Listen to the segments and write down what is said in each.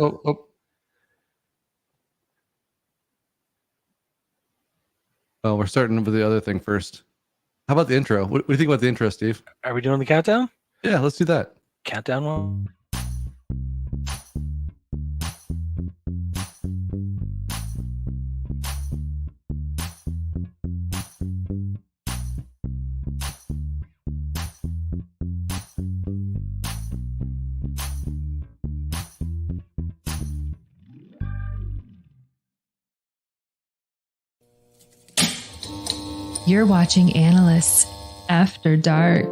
Oh, we're starting with the other thing first. How about the intro? What do you think about the intro, Steve? Are we doing the countdown? Yeah, let's do that. Countdown one. You're watching Analysts After Dark,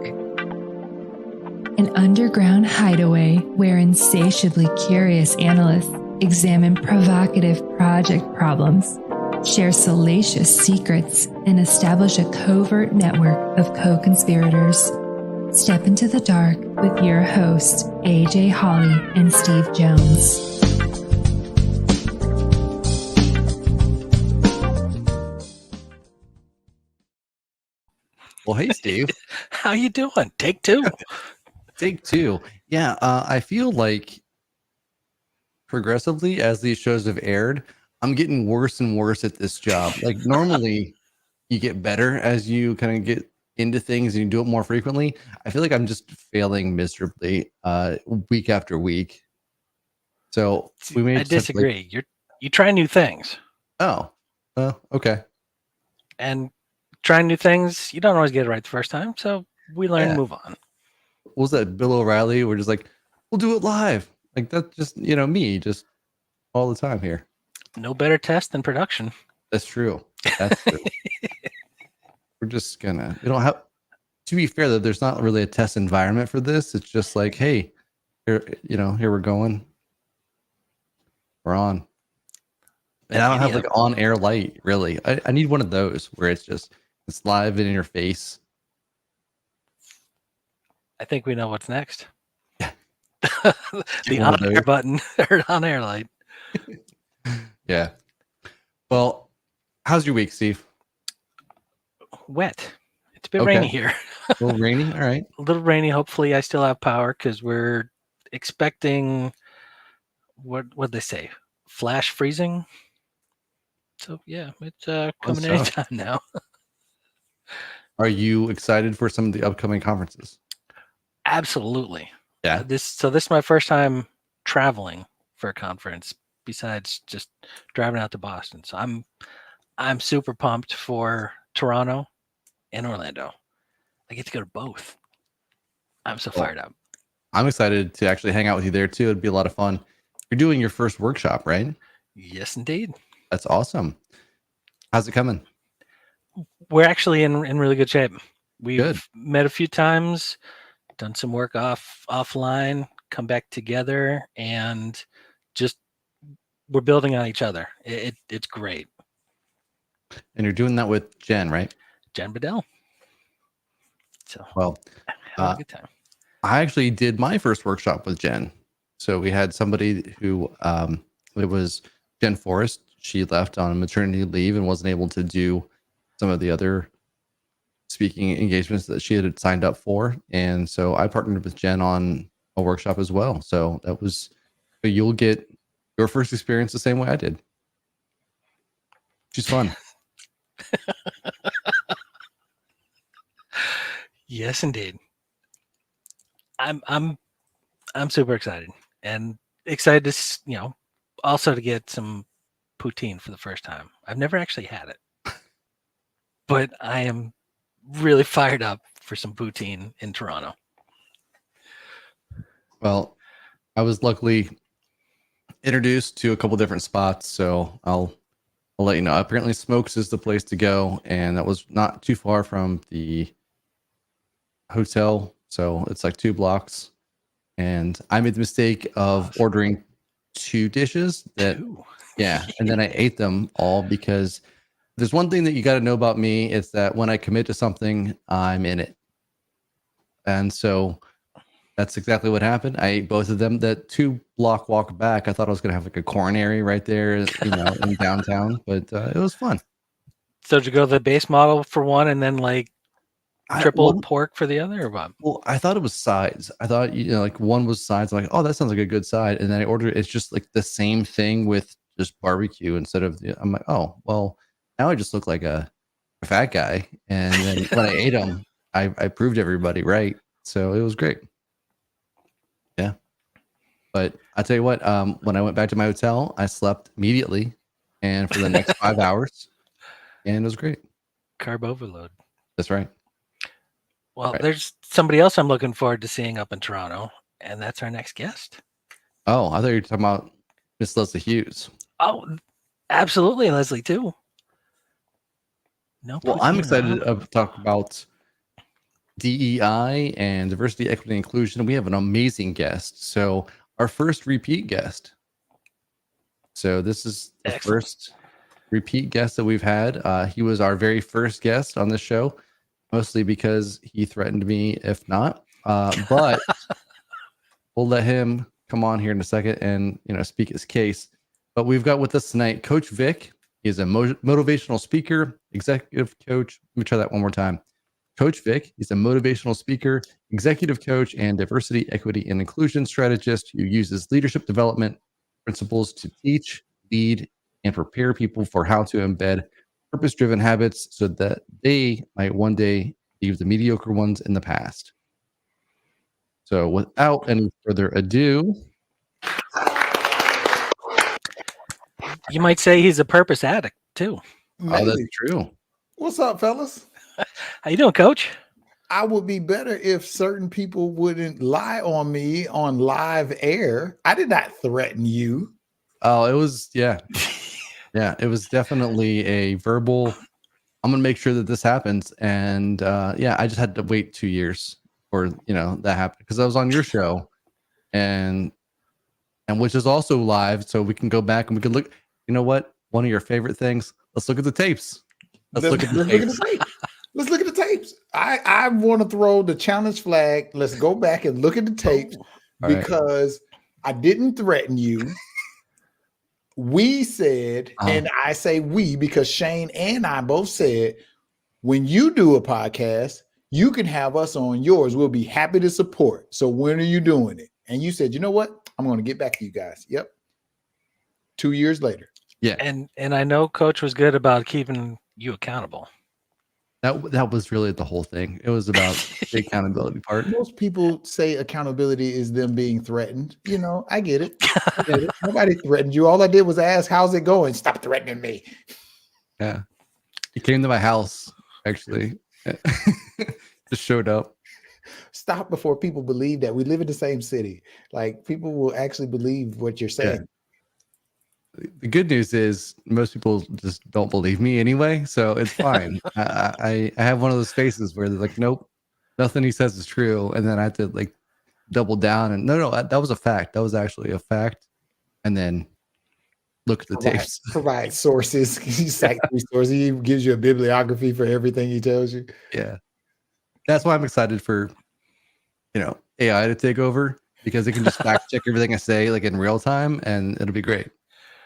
an underground hideaway where insatiably curious analysts examine provocative project problems, share salacious secrets, and establish a covert network of co-conspirators. Step into the dark with your hosts, AJ Hawley and Steve Jones. Well, hey, Steve. How you doing? Take two. Take two. Yeah, I feel like progressively as these shows have aired, I'm getting worse and worse at this job. Like normally you get better as you kind of get into things and you do it more frequently. I feel like I'm just failing miserably week after week. So we may I disagree. You try new things. Oh, okay. And trying new things, you don't always get it right the first time. So we learn and move on. What was that, Bill O'Reilly? We're just like, we'll do it live. Like that's just, me, just all the time here. No better test than production. That's true. That's true. We're just we don't have, to be fair though, there's not really a test environment for this. It's just like, hey, here we're going. We're on. And I don't have like on air light, really. I need one of those where it's live and in your face. I think we know what's next. The on air button or on air light. Yeah. Well, how's your week, Steve? Wet. It's been rainy here. A little rainy? All right. A little rainy. Hopefully I still have power because we're expecting, what'd they say? Flash freezing? So yeah, it's coming anytime now. Are you excited for some of the upcoming conferences? Absolutely. Yeah. This is my first time traveling for a conference besides just driving out to Boston. So I'm super pumped for Toronto and Orlando. I get to go to both. I'm so fired up. I'm excited to actually hang out with you there too. It'd be a lot of fun. You're doing your first workshop, right? Yes, indeed. That's awesome. How's it coming? We're actually in really good shape. We've met a few times, done some work offline, come back together, and just we're building on each other. It's great. And you're doing that with Jen, right? Jen Bedell. So have a good time. I actually did my first workshop with Jen. So we had somebody who it was Jen Forrest. She left on maternity leave and wasn't able to do some of the other speaking engagements that she had signed up for. And so I partnered with Jen on a workshop as well. So you'll get your first experience the same way I did. She's fun. Yes, indeed. I'm super excited and excited to also to get some poutine for the first time. I've never actually had it, but I am really fired up for some poutine in Toronto. Well, I was luckily introduced to a couple different spots, so I'll let you know. Apparently, Smokes is the place to go, and that was not too far from the hotel, so it's like 2 blocks. And I made the mistake of ordering 2 dishes and then I ate them all because there's one thing that you got to know about me is that when I commit to something, I'm in it. And so that's exactly what happened. I ate both of them. That 2-block walk back, I thought I was going to have like a coronary right there, in downtown, but it was fun. So did you go to the base model for one and then like triple pork for the other, or what? Well, I thought it was sides. I thought, like one was sides. I'm like, oh, that sounds like a good side. And then I ordered it's just like the same thing with just barbecue instead of. I'm like, oh, well, now I just look like a fat guy. And then when I ate them, I proved everybody right. So it was great. Yeah. But I tell you what, when I went back to my hotel, I slept immediately, and for the next 5 hours, and it was great. Carb overload. That's right. Well, Right. there's somebody else I'm looking forward to seeing up in Toronto, and that's our next guest. Oh, I thought you were talking about Miss Leslie Hughes. Oh, absolutely, Leslie too. No, Well, I'm excited to talk about DEI and diversity, equity, and inclusion. We have an amazing guest. So our first repeat guest. So this is the first repeat guest that we've had. He was our very first guest on the show, mostly because he threatened me if not. But we'll let him come on here in a second and speak his case. But we've got with us tonight Coach Vic. He's a motivational speaker, executive coach. Let me try that one more time. Coach Vic, he's a motivational speaker, executive coach, and diversity, equity, and inclusion strategist who uses leadership development principles to teach, lead, and prepare people for how to embed purpose-driven habits so that they might one day leave the mediocre ones in the past. So without any further ado, you might say he's a purpose addict too. Oh, that's true. What's up, fellas? How you doing, Coach? I would be better if certain people wouldn't lie on me on live air. I did not threaten you. Oh, it was, yeah. Yeah, it was definitely a verbal, I'm going to make sure that this happens. And yeah, I just had to wait 2 years for, that happened because I was on your show and which is also live. So we can go back and we can look, you know what? One of your favorite things. Let's look at the tapes. Let's look at the tapes. Let's look at the tapes. I want to throw the challenge flag. Let's go back and look at the tapes because I didn't threaten you. We said, and I say we because Shane and I both said, when you do a podcast, you can have us on yours. We'll be happy to support. So when are you doing it? And you said, you know what? I'm going to get back to you guys. Yep. 2 years later. Yeah. And I know Coach was good about keeping you accountable. That was really the whole thing. It was about the accountability part. Most people say accountability is them being threatened. I get it. Nobody threatened you. All I did was ask, how's it going? Stop threatening me. Yeah. He came to my house, actually. Just showed up. Stop before people believe that we live in the same city. Like people will actually believe what you're saying. Yeah. The good news is most people just don't believe me anyway, so it's fine. I have one of those faces where they're like, nope, nothing he says is true, and then I have to like double down and no, that was a fact. That was actually a fact, and then look at the tapes. Provide sources. He cites resources. He gives you a bibliography for everything he tells you. Yeah, that's why I'm excited for AI to take over because it can just fact check everything I say like in real time, and it'll be great.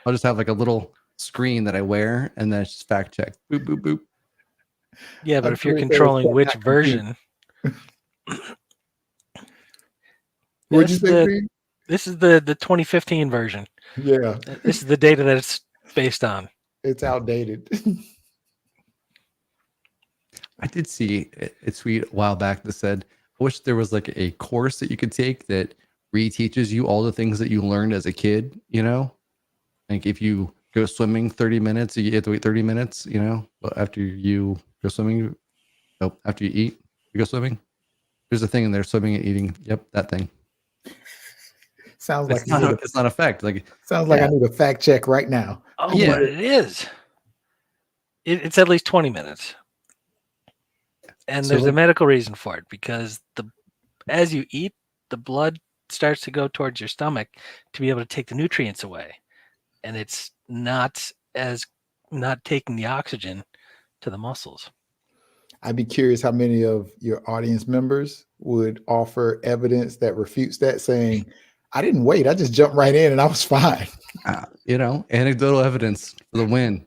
I'll just have like a little screen that I wear and then it's just fact check. Boop, boop, boop. Yeah, but if you're controlling which version. What'd you say, this is the 2015 version. Yeah. This is the data that it's based on. It's outdated. I did see a tweet a while back that said, I wish there was like a course that you could take that reteaches you all the things that you learned as a kid, Like if you go swimming 30 minutes, you have to wait 30 minutes, after you go swimming. Nope, after you eat, you go swimming. There's a thing in there, swimming and eating. Yep, that thing. Sounds like it's not a fact. Like sounds like I need a fact check right now. Oh, yeah. But it is. It's at least 20 minutes. And there's a medical reason for it because as you eat, the blood starts to go towards your stomach to be able to take the nutrients away. And it's not taking the oxygen to the muscles. I'd be curious how many of your audience members would offer evidence that refutes that, saying, I didn't wait. I just jumped right in and I was fine. Anecdotal evidence for the win.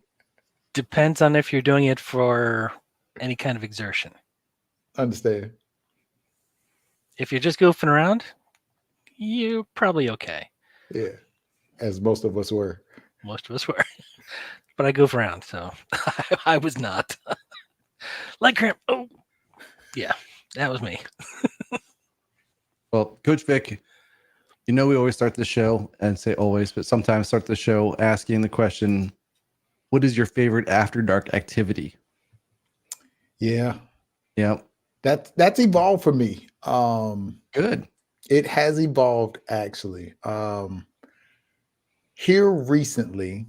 Depends on if you're doing it for any kind of exertion. Understand. If you're just goofing around, you're probably okay. Yeah, as most of us were. Most of us were. But I goof around, so I was not. Leg cramp. Oh, yeah, that was me. Well, Coach Vic, we always start the show and say always, but sometimes start the show asking the question, what is your favorite after dark activity? Yeah. Yeah. That's evolved for me. Good. It has evolved actually. Here recently,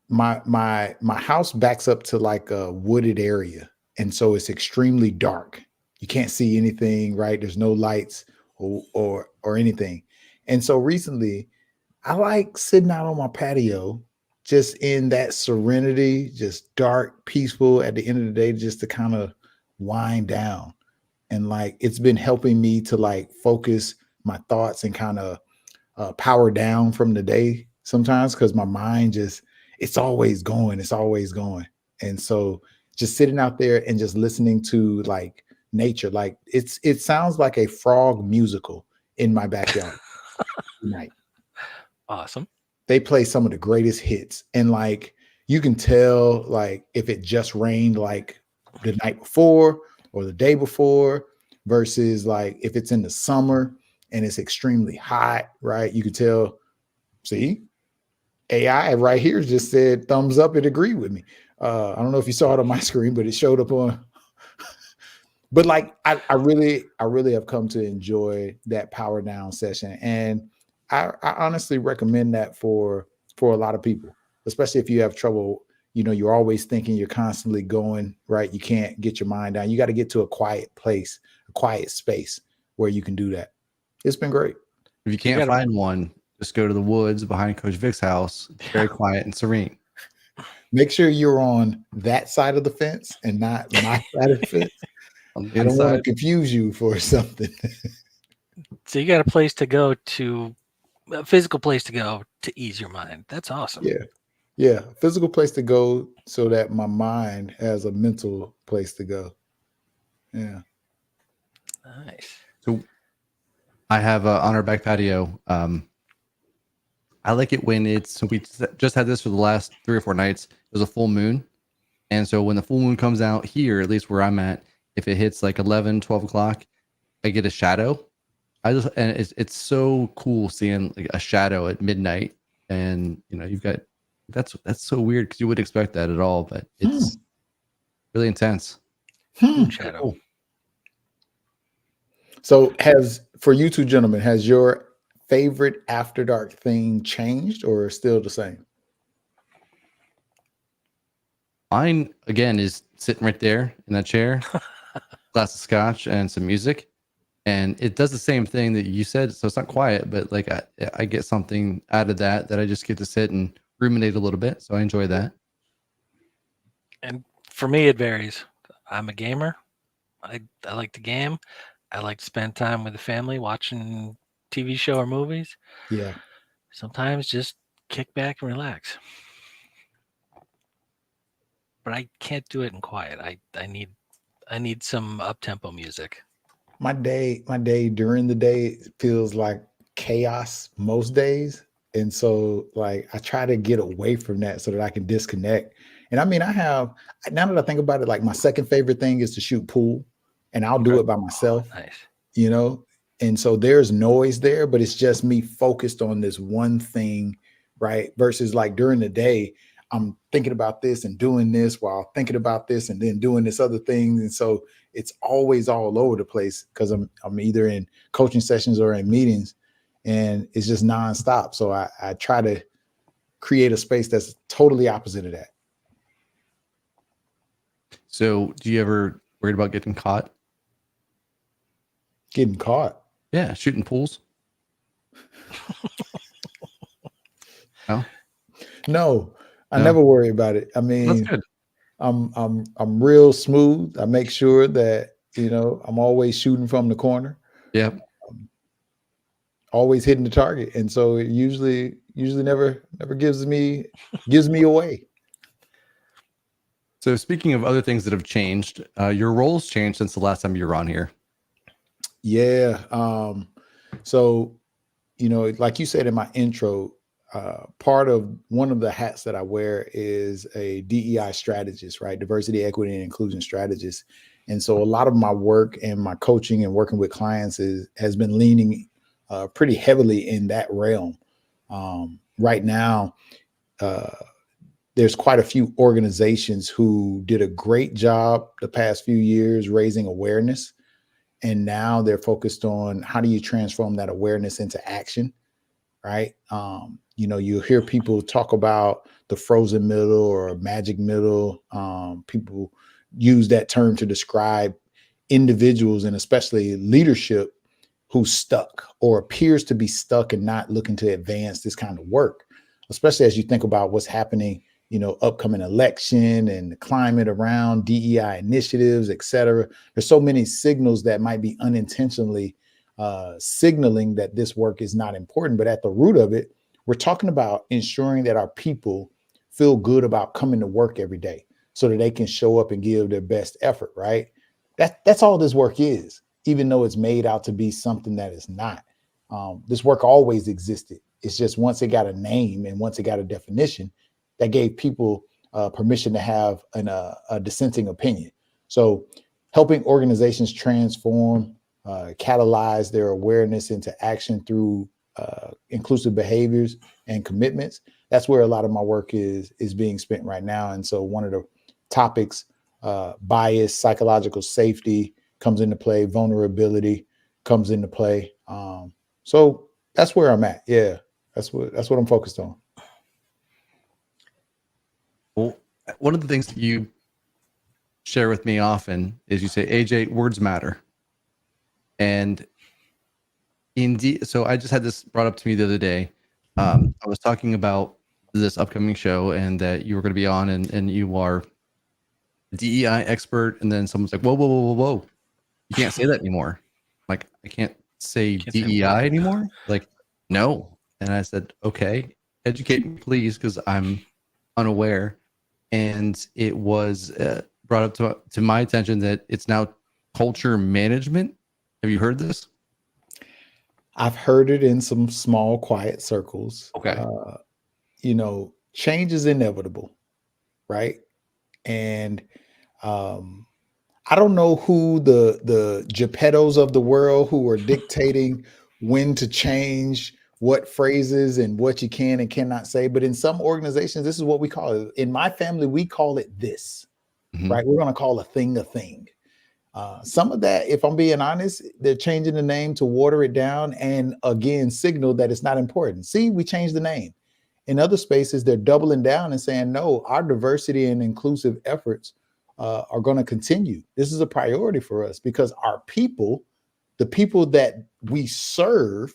my house backs up to like a wooded area, and so it's extremely dark. You can't see anything, right? There's no lights or anything. And so recently, I like sitting out on my patio, just in that serenity, just dark, peaceful at the end of the day, just to kind of wind down. And like it's been helping me to like focus my thoughts and kind of power down from the day sometimes because my mind just it's always going. And so just sitting out there and just listening to like nature, like it sounds like a frog musical in my backyard tonight. Awesome. They play some of the greatest hits, and like you can tell like if it just rained like the night before or the day before versus like if it's in the summer and it's extremely hot, right? You can tell. See, AI right here just said thumbs up. It agreed with me. I don't know if you saw it on my screen, but it showed up on. But like I really have come to enjoy that power down session, and I honestly recommend that for a lot of people, especially if you have trouble. You're always thinking, you're constantly going, right? You can't get your mind down. You got to get to a quiet place, a quiet space where you can do that. It's been great. If you can't find one, just go to the woods behind Coach Vic's house. It's very quiet and serene. Make sure you're on that side of the fence and not my side of the fence. I don't want to confuse you for something. So you got a place to go to, a physical place to go to ease your mind. That's awesome. Yeah, physical place to go so that my mind has a mental place to go. Yeah. Nice. So I have on our back patio. I like it when we just had this for the last 3 or 4 nights. There's a full moon. And so when the full moon comes out here, at least where I'm at, if it hits like 11, 12 o'clock, I get a shadow. And it's so cool seeing like a shadow at midnight. And you've got that's so weird because you wouldn't expect that at all, but it's really intense. Shadow. Cool. So for you two gentlemen, has your favorite after dark thing changed or still the same? Mine again is sitting right there in that chair, glass of scotch and some music. And it does the same thing that you said. So it's not quiet, but like I get something out of that I just get to sit and ruminate a little bit. So I enjoy that. And for me, it varies. I'm a gamer. I like to game. I like to spend time with the family watching TV show or movies. Yeah. Sometimes just kick back and relax. But I can't do it in quiet. I need some up-tempo music. My day during the day feels like chaos most days. And so like I try to get away from that so that I can disconnect. And I mean, now that I think about it, like my second favorite thing is to shoot pool, and I'll do it by myself. Oh, nice. And so there's noise there, but it's just me focused on this one thing, right? Versus like during the day, I'm thinking about this and doing this while thinking about this and then doing this other thing. And so it's always all over the place because I'm either in coaching sessions or in meetings, and it's just nonstop. So I try to create a space that's totally opposite of that. So do you ever worried about getting caught? Getting caught? Yeah, shooting pools. No, I never worry about it. I mean, that's good. I'm real smooth. I make sure that I'm always shooting from the corner. Yep. Always hitting the target, and so it usually never gives me away. So speaking of other things that have changed, your role's changed since the last time you were on here. Yeah. So, like you said in my intro, part of one of the hats that I wear is a DEI strategist, right? Diversity, equity, and inclusion strategist. And so a lot of my work and my coaching and working with clients has been leaning pretty heavily in that realm. Right now, there's quite a few organizations who did a great job the past few years raising awareness. And now they're focused on how do you transform that awareness into action, right? You hear people talk about the frozen middle or magic middle. People use that term to describe individuals and especially leadership who's stuck or appears to be stuck and not looking to advance this kind of work, especially as you think about what's happening, upcoming election and the climate around DEI initiatives, et cetera. There's so many signals that might be unintentionally signaling that this work is not important. But at the root of it, we're talking about ensuring that our people feel good about coming to work every day so that they can show up and give their best effort, right? That's all this work is, even though it's made out to be something that is not. This work always existed. It's just once it got a name and once it got a definition, that gave people permission to have a dissenting opinion. So helping organizations transform, catalyze their awareness into action through inclusive behaviors and commitments. That's where a lot of my work is being spent right now. And so one of the topics, bias, psychological safety comes into play, vulnerability comes into play. So that's where I'm at. Yeah, that's what I'm focused on. Well, one of the things that you share with me often is you say, AJ, words matter. And indeed, so I just had this brought up to me the other day. I was talking about this upcoming show and that you were going to be on and you are a DEI expert. And then someone's like, whoa, whoa, whoa, whoa, whoa. You can't say that anymore. Like, I can't say DEI anymore. Like, no. And I said, okay, educate me, please, because I'm unaware. And it was brought up to my attention that it's now culture management. Have you heard this? I've heard it in some small, quiet circles. Okay. Change is inevitable, right? And I don't know who the Geppettos of the world who are dictating when to change what phrases and what you can and cannot say. But in some organizations, this is what we call it. In my family, we call it this, right? We're going to call a thing a thing. Some of that, if I'm being honest, they're changing the name to water it down and again, signal that it's not important. See, we changed the name. In other spaces, they're doubling down and saying, no, our diversity and inclusive efforts are going to continue. This is a priority for us because our people, the people that we serve,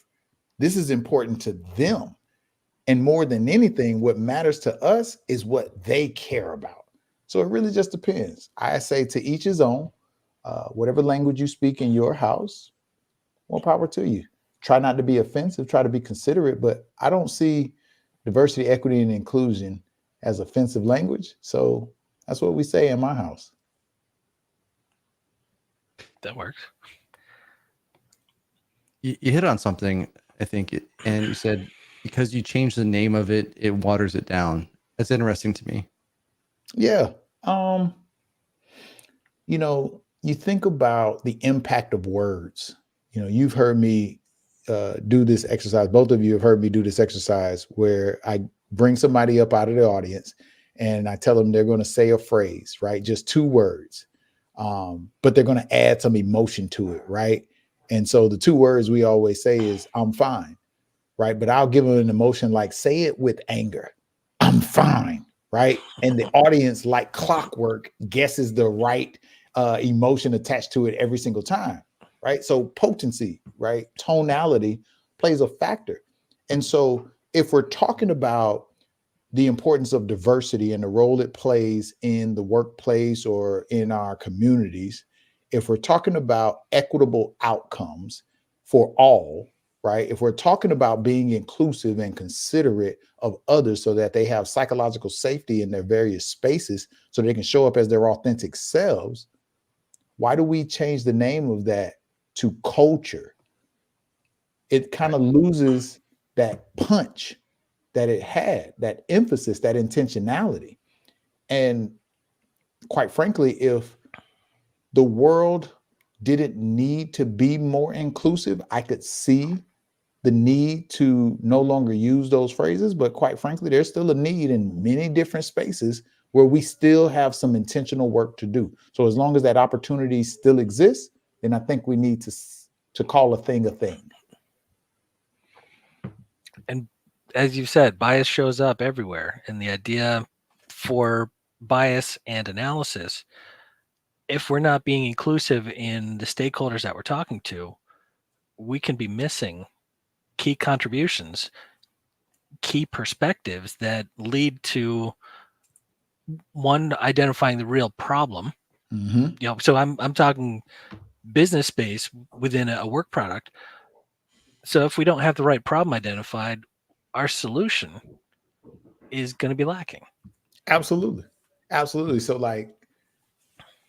this is important to them. And more than anything, what matters to us is what they care about. So it really just depends. I say to each his own. Whatever language you speak in your house, more power to you. Try not to be offensive, try to be considerate, but I don't see diversity, equity, and inclusion as offensive language. So that's what we say in my house. That works. You hit on something, I think, and you said because you changed the name of it, it waters it down. That's interesting to me. Yeah. You think about the impact of words. You've heard me do this exercise. Both of you have heard me do this exercise where I bring somebody up out of the audience and I tell them they're going to say a phrase, right? Just 2 words. But they're going to add some emotion to it, right? And so the 2 words we always say is, I'm fine, right? But I'll give them an emotion like, say it with anger. I'm fine, right? And the audience, like clockwork, guesses the right emotion attached to it every single time, right? So potency, right? Tonality plays a factor. And so if we're talking about the importance of diversity and the role it plays in the workplace or in our communities, if we're talking about equitable outcomes for all, right? If we're talking about being inclusive and considerate of others so that they have psychological safety in their various spaces so they can show up as their authentic selves, why do we change the name of that to culture? It kind of loses that punch that it had, that emphasis, that intentionality. And quite frankly, if the world didn't need to be more inclusive, I could see the need to no longer use those phrases. But quite frankly, there's still a need in many different spaces where we still have some intentional work to do. So as long as that opportunity still exists, then I think we need to call a thing a thing. And as you said, bias shows up everywhere. And the idea for bias and analysis, if we're not being inclusive in the stakeholders that we're talking to, we can be missing key contributions, key perspectives that lead to one, identifying the real problem. So I'm talking business space within a work product. So if we don't have the right problem identified, our solution is going to be lacking. Absolutely. So like,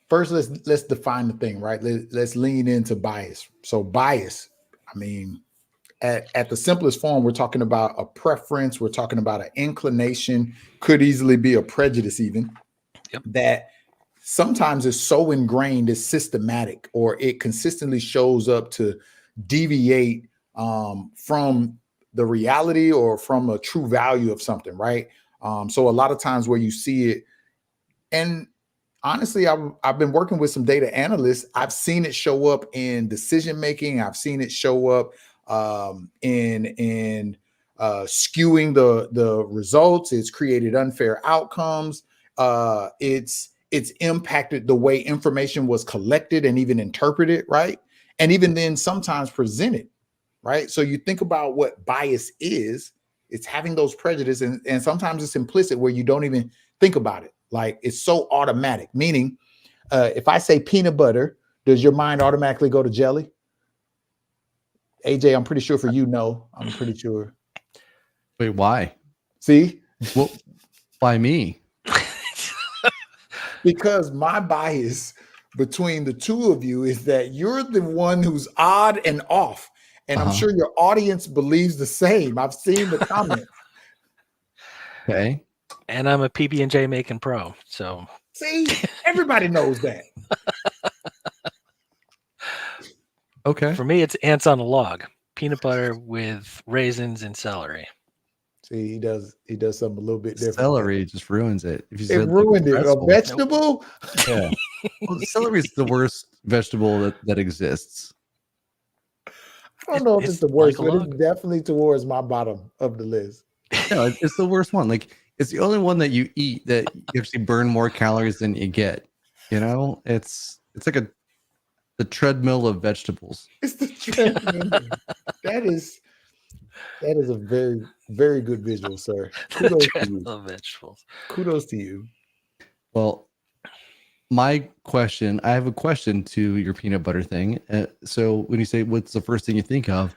first let's define the thing, right? Let's lean into bias. So bias, I mean, at the simplest form, we're talking about a preference, we're talking about an inclination, could easily be a prejudice even, that sometimes is so ingrained, it's systematic, or it consistently shows up to deviate from the reality or from a true value of something, right? So a lot of times where you see it, and honestly, I've been working with some data analysts. I've seen it show up in decision making. I've seen it show up in skewing the results. It's created unfair outcomes. It's impacted the way information was collected and even interpreted, right? And even then sometimes presented, right? So you think about what bias is, it's having those prejudices, and sometimes it's implicit where you don't even think about it. Like it's so automatic, meaning if I say peanut butter, does your mind automatically go to jelly? AJ, I'm pretty sure for you, no. I'm pretty sure. Wait, why? See? Well, why me? Because my bias between the two of you is that you're the one who's odd and off. And I'm sure your audience believes the same. I've seen the comments. Okay. And I'm a PB&J making pro. So see, everybody knows that. Okay. For me, it's ants on a log. Peanut butter with raisins and celery. See, he does something a little bit different. Celery just ruins it. If you It said ruined it. A vegetable? Yeah. Well, celery is the worst vegetable that exists. I don't know if it's the worst, like but it's definitely towards my bottom of the list. No, it's the worst one. Like it's the only one that you eat that you actually burn more calories than you get. You know, it's like the treadmill of vegetables. It's the treadmill. That is a very, very good visual, sir. Kudos to you. Of vegetables. Kudos to you. Well, I have a question to your peanut butter thing. So when you say what's the first thing you think of,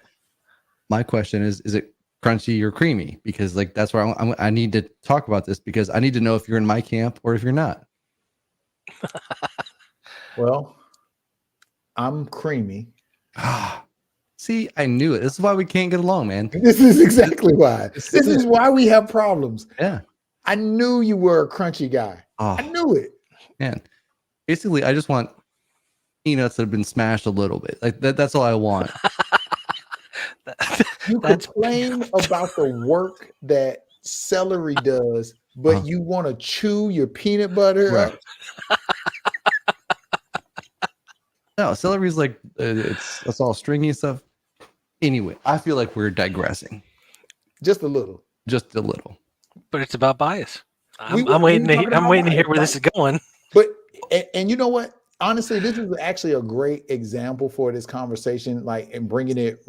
my question is it crunchy or creamy? Because like that's where I need to talk about this, because I need to know if you're in my camp or if you're not. Well, I'm creamy. See, I knew it. This is why we can't get along, man. This is exactly why. This is why we have problems. Yeah. I knew you were a crunchy guy. I knew it. Man. Basically, I just want peanuts that have been smashed a little bit. Like that's all I want. You complain about the work that celery does, but you want to chew your peanut butter. Right. No, celery's like it's all stringy stuff. Anyway, I feel like we're digressing. Just a little. Just a little. But it's about bias. I'm waiting to hear where this is going. But and you know what? Honestly, this is actually a great example for this conversation, like, and bringing it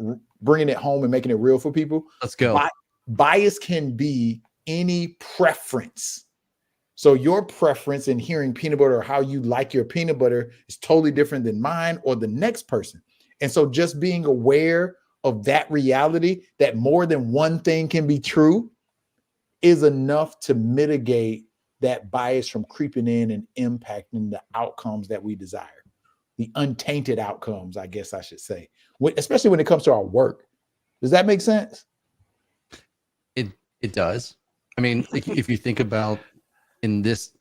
home and making it real for people. Let's go. Bias can be any preference. So your preference in hearing peanut butter or how you like your peanut butter is totally different than mine or the next person. And so just being aware of that reality, that more than one thing can be true, is enough to mitigate that bias from creeping in and impacting the outcomes that we desire, the untainted outcomes, I guess I should say, especially when it comes to our work. Does that make sense? It does. I mean, if you think about in this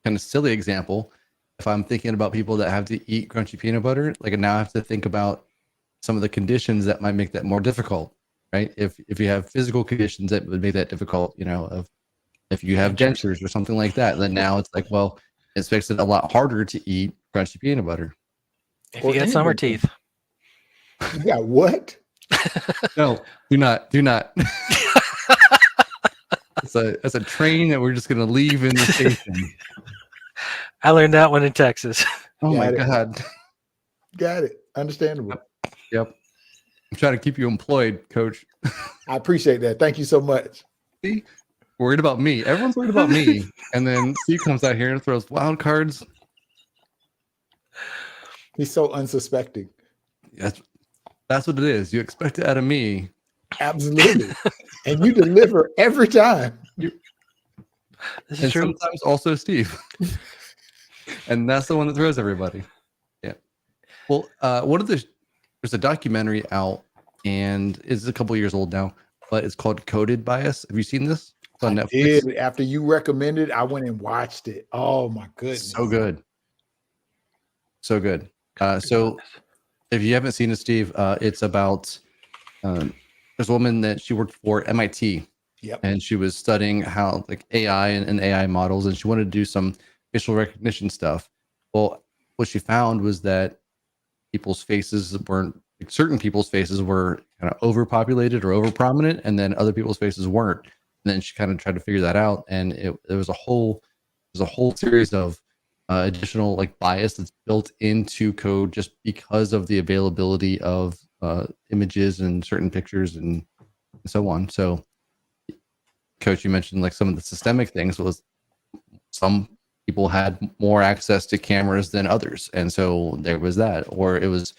kind of silly example, if I'm thinking about people that have to eat crunchy peanut butter, like now I have to think about some of the conditions that might make that more difficult, right? If you have physical conditions that would make that difficult, if you have dentures or something like that, then now it's like, well, it makes it a lot harder to eat crunchy peanut butter. If you got summer teeth. You got what? No, do not. It's a train that we're just going to leave in the station. I learned that one in Texas. Oh my God. Got it. Understandable. Yep. I'm trying to keep you employed, Coach. I appreciate that. Thank you so much. See, worried about me. Everyone's worried about me. And then Steve comes out here and throws wild cards. He's so unsuspecting. That's what it is. You expect it out of me. Absolutely. And you deliver every time. This is true. Sometimes also Steve. And that's the one that throws everybody. Yeah. Well, there's a documentary out, and it's a couple years old now, but it's called Coded Bias. Have you seen this? It's on Netflix. Did. After you recommended, I went and watched it. Oh my goodness. So good. So good. So if you haven't seen it, Steve, it's about there's a woman that she worked for MIT. Yep. And she was studying how like AI and AI models, and she wanted to do some facial recognition stuff. Well, what she found was that certain people's faces were kind of overpopulated or over prominent, and then other people's faces weren't. And then she kind of tried to figure that out, and there was a whole series of additional like bias that's built into code just because of the availability of images and certain pictures and so on. So, Coach, you mentioned like some of the systemic things was some people had more access to cameras than others, and so there was that, or it was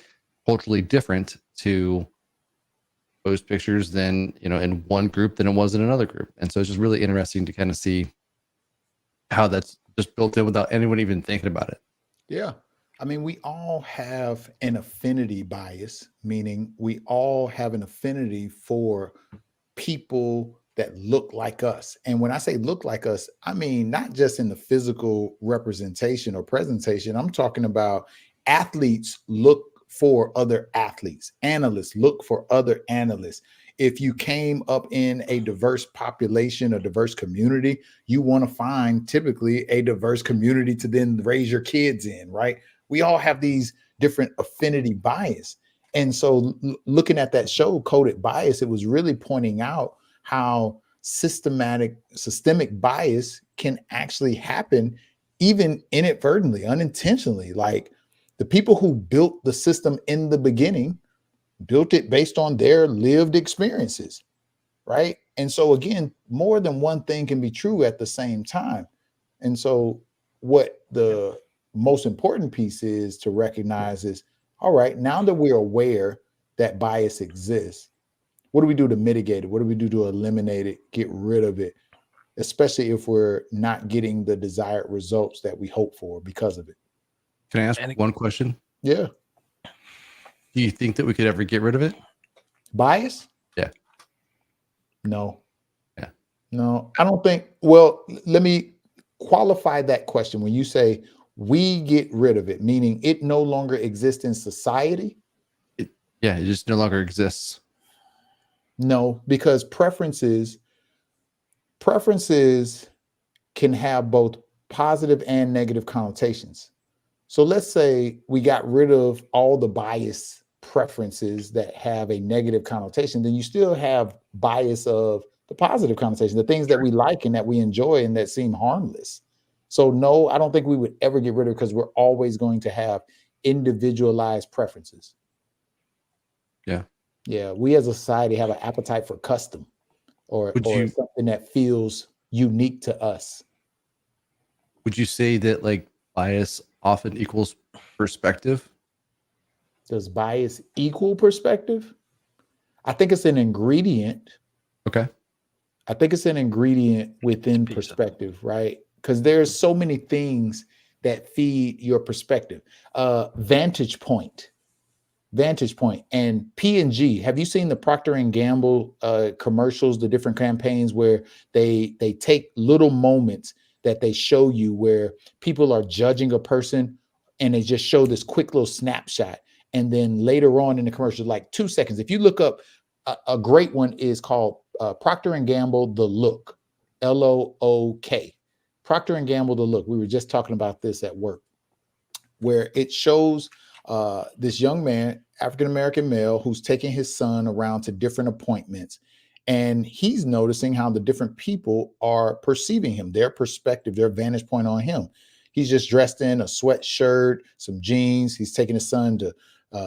culturally different to post pictures than in one group than it was in another group. And so it's just really interesting to kind of see how that's just built in without anyone even thinking about it. Yeah. I mean, we all have an affinity bias, meaning we all have an affinity for people that look like us. And when I say look like us, I mean, not just in the physical representation or presentation. I'm talking about athletes look for other athletes, analysts look for other analysts. If you came up in a diverse population, a diverse community, you want to find typically a diverse community to then raise your kids in, right? We all have these different affinity bias. And so looking at that show, Coded Bias, it was really pointing out how systemic bias can actually happen even inadvertently, unintentionally. Like the people who built the system in the beginning built it based on their lived experiences, right? And so again, more than one thing can be true at the same time. And so what the most important piece is to recognize is, all right, now that we're aware that bias exists, what do we do to mitigate it? What do we do to eliminate it, get rid of it, especially if we're not getting the desired results that we hope for because of it? Can I ask one question? Yeah. Do you think that we could ever get rid of it? Bias? Yeah. No. Yeah. No, I don't think. Well, let me qualify that question. When you say we get rid of it, meaning it no longer exists in society? It just no longer exists. No, because preferences can have both positive and negative connotations. So let's say we got rid of all the bias preferences that have a negative connotation, then you still have bias of the positive connotation, the things that we like and that we enjoy and that seem harmless. So no, I don't think we would ever get rid of it because we're always going to have individualized preferences. Yeah. Yeah, we as a society have an appetite for custom or something that feels unique to us. Would you say that like bias often equals perspective? Does bias equal perspective? I think it's an ingredient. Okay. I think it's an ingredient within Pizza. perspective, right? Because there's so many things that feed your perspective. Vantage point, and P&G. Have you seen the Procter and Gamble commercials, the different campaigns where they take little moments that they show you where people are judging a person, and they just show this quick little snapshot, and then later on in the commercial, like 2 seconds. If you look up, a great one is called Procter and Gamble The Look, Look. Procter and Gamble The Look. We were just talking about this at work, where it shows this young man, African-American male, who's taking his son around to different appointments. And he's noticing how the different people are perceiving him, their perspective, their vantage point on him. He's just dressed in a sweatshirt, some jeans. He's taking his son to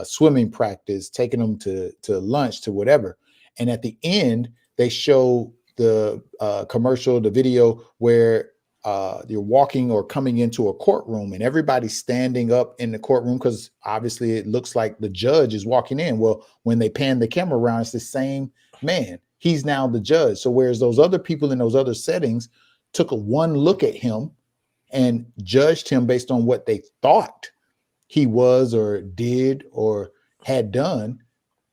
swimming practice, taking him to lunch, to whatever. And at the end, they show the commercial, the video where you're walking or coming into a courtroom, and everybody's standing up in the courtroom because obviously it looks like the judge is walking in. Well, when they pan the camera around, it's the same man. He's now the judge. So whereas those other people in those other settings took a one look at him and judged him based on what they thought he was or did or had done,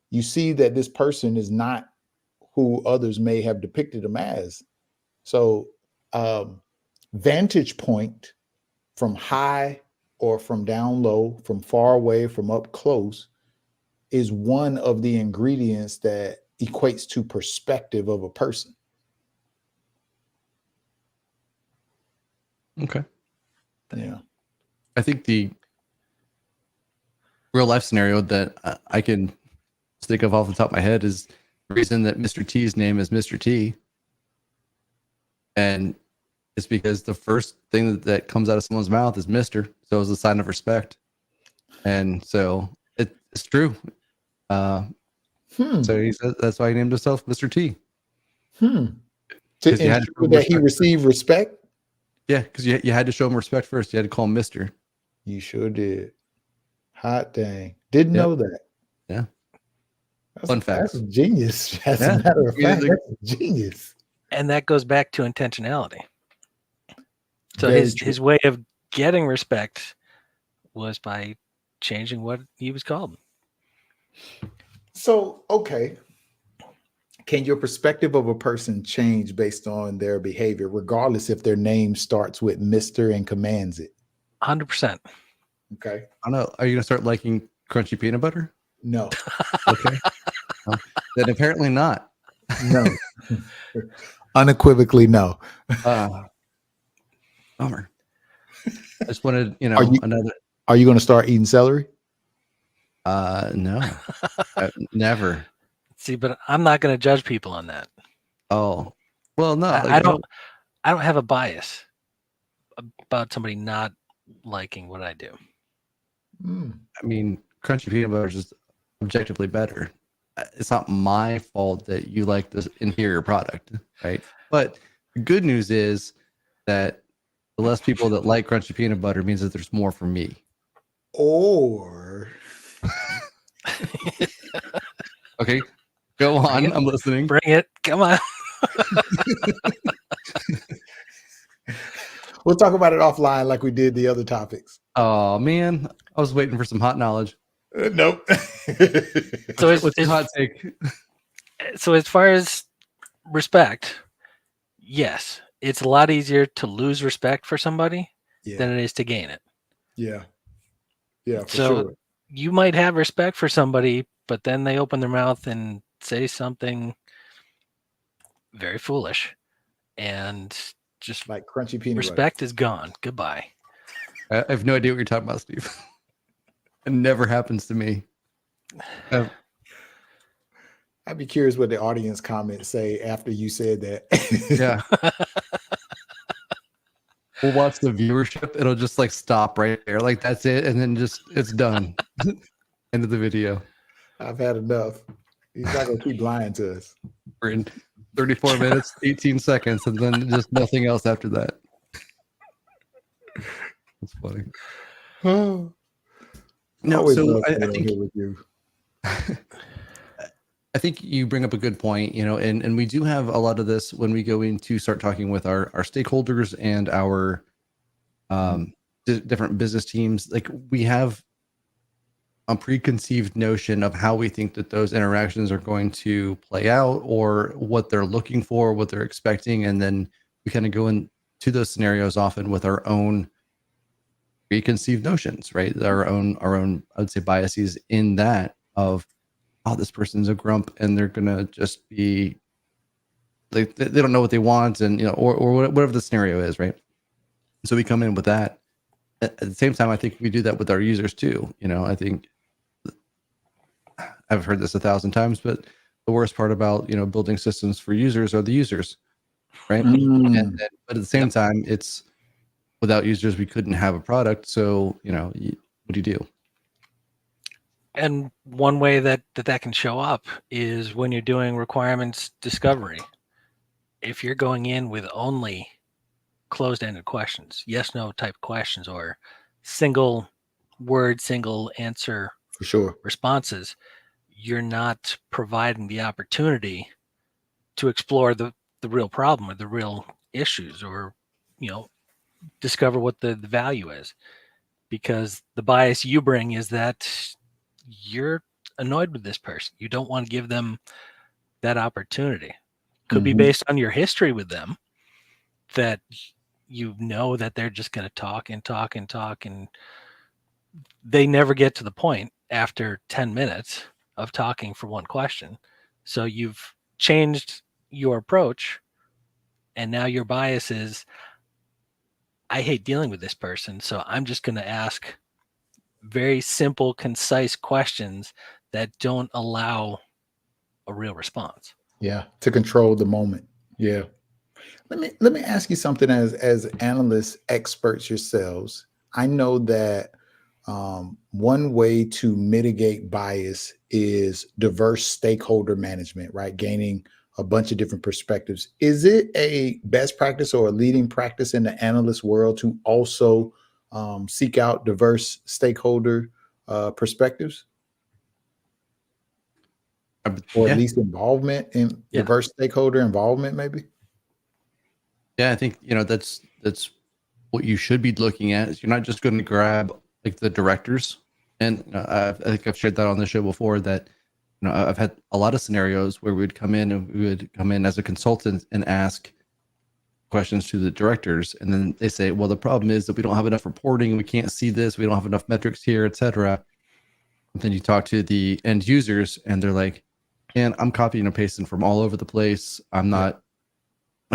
you see that this person is not who others may have depicted him as. So vantage point, from high or from down low, from far away, from up close, is one of the ingredients that equates to perspective of a person. Okay. Yeah. I think the real life scenario that I can think of off the top of my head is the reason that Mr. T's name is Mr. T. And it's because the first thing that comes out of someone's mouth is Mr. So it's a sign of respect. And so it's true. So he said that's why he named himself Mr. T. To 'Cause you had to ensure that he received respect. Yeah, because you had to show him respect first. You had to call him Mr. You sure did. Hot dang. Didn't Yep. know that. Yeah. That's Fun fact. That's genius. As Yeah. a matter of Yeah, fact, the- that's genius. And that goes back to intentionality. So Very his true. his way of getting respect was by changing what he was called. So, okay. Can your perspective of a person change based on their behavior, regardless if their name starts with Mr. and commands it? 100%. Okay. I don't know. Are you gonna start liking crunchy peanut butter? No. Okay. Then apparently not. No. Unequivocally, no. Bummer. I just wanted, Are you- another. Are you going to start eating celery? No, never. See, but I'm not going to judge people on that. Oh, well, no. I don't have a bias about somebody not liking what I do. I mean, crunchy peanut butter is just objectively better. It's not my fault that you like this inferior product, right? But the good news is that the less people that like crunchy peanut butter means that there's more for me. Or Okay, go on. I'm listening. Bring it. Come on. we'll talk about it offline like we did the other topics. Oh man, I was waiting for some hot knowledge. Nope. So What's the hot take? So as far as respect, yes, it's a lot easier to lose respect for somebody than it is to gain it. Yeah. Yeah, for So sure. you might have respect for somebody, but then they open their mouth and say something very foolish, and just Like crunchy peanut respect is gone. Goodbye. I have no idea what you're talking about, Steve. It never happens to me. butter. I'd be curious what the audience comments say after you said that. Yeah. We'll watch the viewership. It'll just like stop right there. Like that's it. And then just it's done. End of the video. I've had enough. He's not going to keep lying to us. We're in 34 minutes, 18 seconds, and then just nothing else after that. That's funny. No, Always so love I being think here with you. I think you bring up a good point, and we do have a lot of this when we go in to start talking with our stakeholders and our different business teams. Like, we have a preconceived notion of how we think that those interactions are going to play out, or what they're looking for, what they're expecting. And then we kind of go into those scenarios often with our own preconceived notions, right? Our own, I would say, biases in that of, oh, this person's a grump and they're going to just be like, they don't know what they want. And, or whatever the scenario is. Right. So we come in with that. At the same time, I think we do that with our users too. I think I've heard this 1,000 times, but the worst part about, building systems for users are the users, right? But at the same time, it's, without users, we couldn't have a product. So, what do you do? And one way that can show up is when you're doing requirements discovery. If you're going in with only closed-ended questions, yes, no type questions, or single word, single answer For sure. responses, you're not providing the opportunity to explore the real problem or the real issues, or, discover what the value is. Because the bias you bring is that you're annoyed with this person. You don't want to give them that opportunity. Could be based on your history with them, that that they're just going to talk and talk and talk, and they never get to the point after 10 minutes of talking for one question. So you've changed your approach, and now your bias is, I hate dealing with this person, so I'm just going to ask very simple, concise questions that don't allow a real response. Yeah, to control the moment. Yeah. Let me ask you something, as analysts, experts yourselves. I know that one way to mitigate bias is diverse stakeholder management, right? Gaining a bunch of different perspectives. Is it a best practice or a leading practice in the analyst world to also seek out diverse stakeholder perspectives? Or at least involvement in diverse stakeholder involvement, maybe? Yeah, I think, that's what you should be looking at. Is you're not just going to grab like the directors. And I think I've shared that on the show before, that I've had a lot of scenarios where we would come in as a consultant and ask questions to the directors, and then they say, well, the problem is that we don't have enough reporting, we can't see this, we don't have enough metrics here, etc. Then you talk to the end users and they're like, and I'm copying and pasting from all over the place. I'm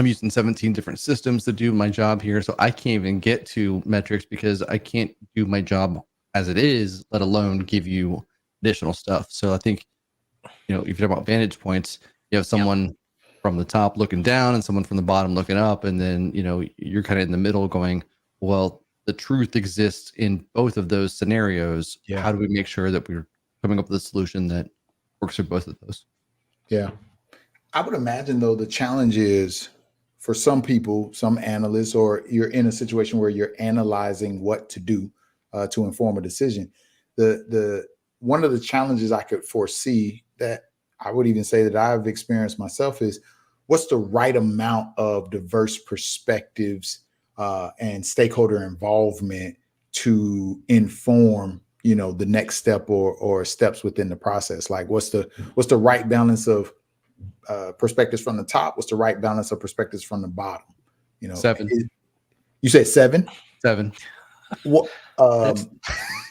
using 17 different systems to do my job here, so I can't even get to metrics because I can't do my job as it is, let alone give you additional stuff. So I think, if you talk about vantage points, you have someone from the top looking down and someone from the bottom looking up, and then you're kind of in the middle going, well, the truth exists in both of those scenarios. How do we make sure that we're coming up with a solution that works for both of those? Yeah. I would imagine, though, the challenge is, for some people, some analysts, or you're in a situation where you're analyzing what to do to inform a decision. The one of the challenges I could foresee, that I would even say that I've experienced myself, is what's the right amount of diverse perspectives and stakeholder involvement to inform, the next step or steps within the process. Like, what's the right balance of perspectives from the top? What's the right balance of perspectives from the bottom? 7. You said 7? 7. What?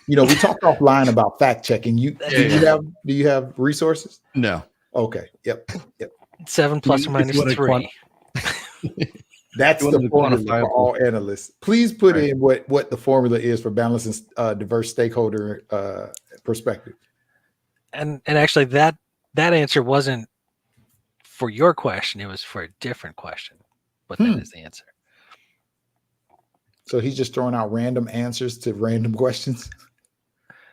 We talked offline about fact checking. Do you have resources? No. Okay. Yep. 7 plus or minus 3. That's the formula for all analysts. Please put in what the formula is for balancing diverse stakeholder perspective. And actually, that answer wasn't for your question; it was for a different question. But that is the answer. So he's just throwing out random answers to random questions.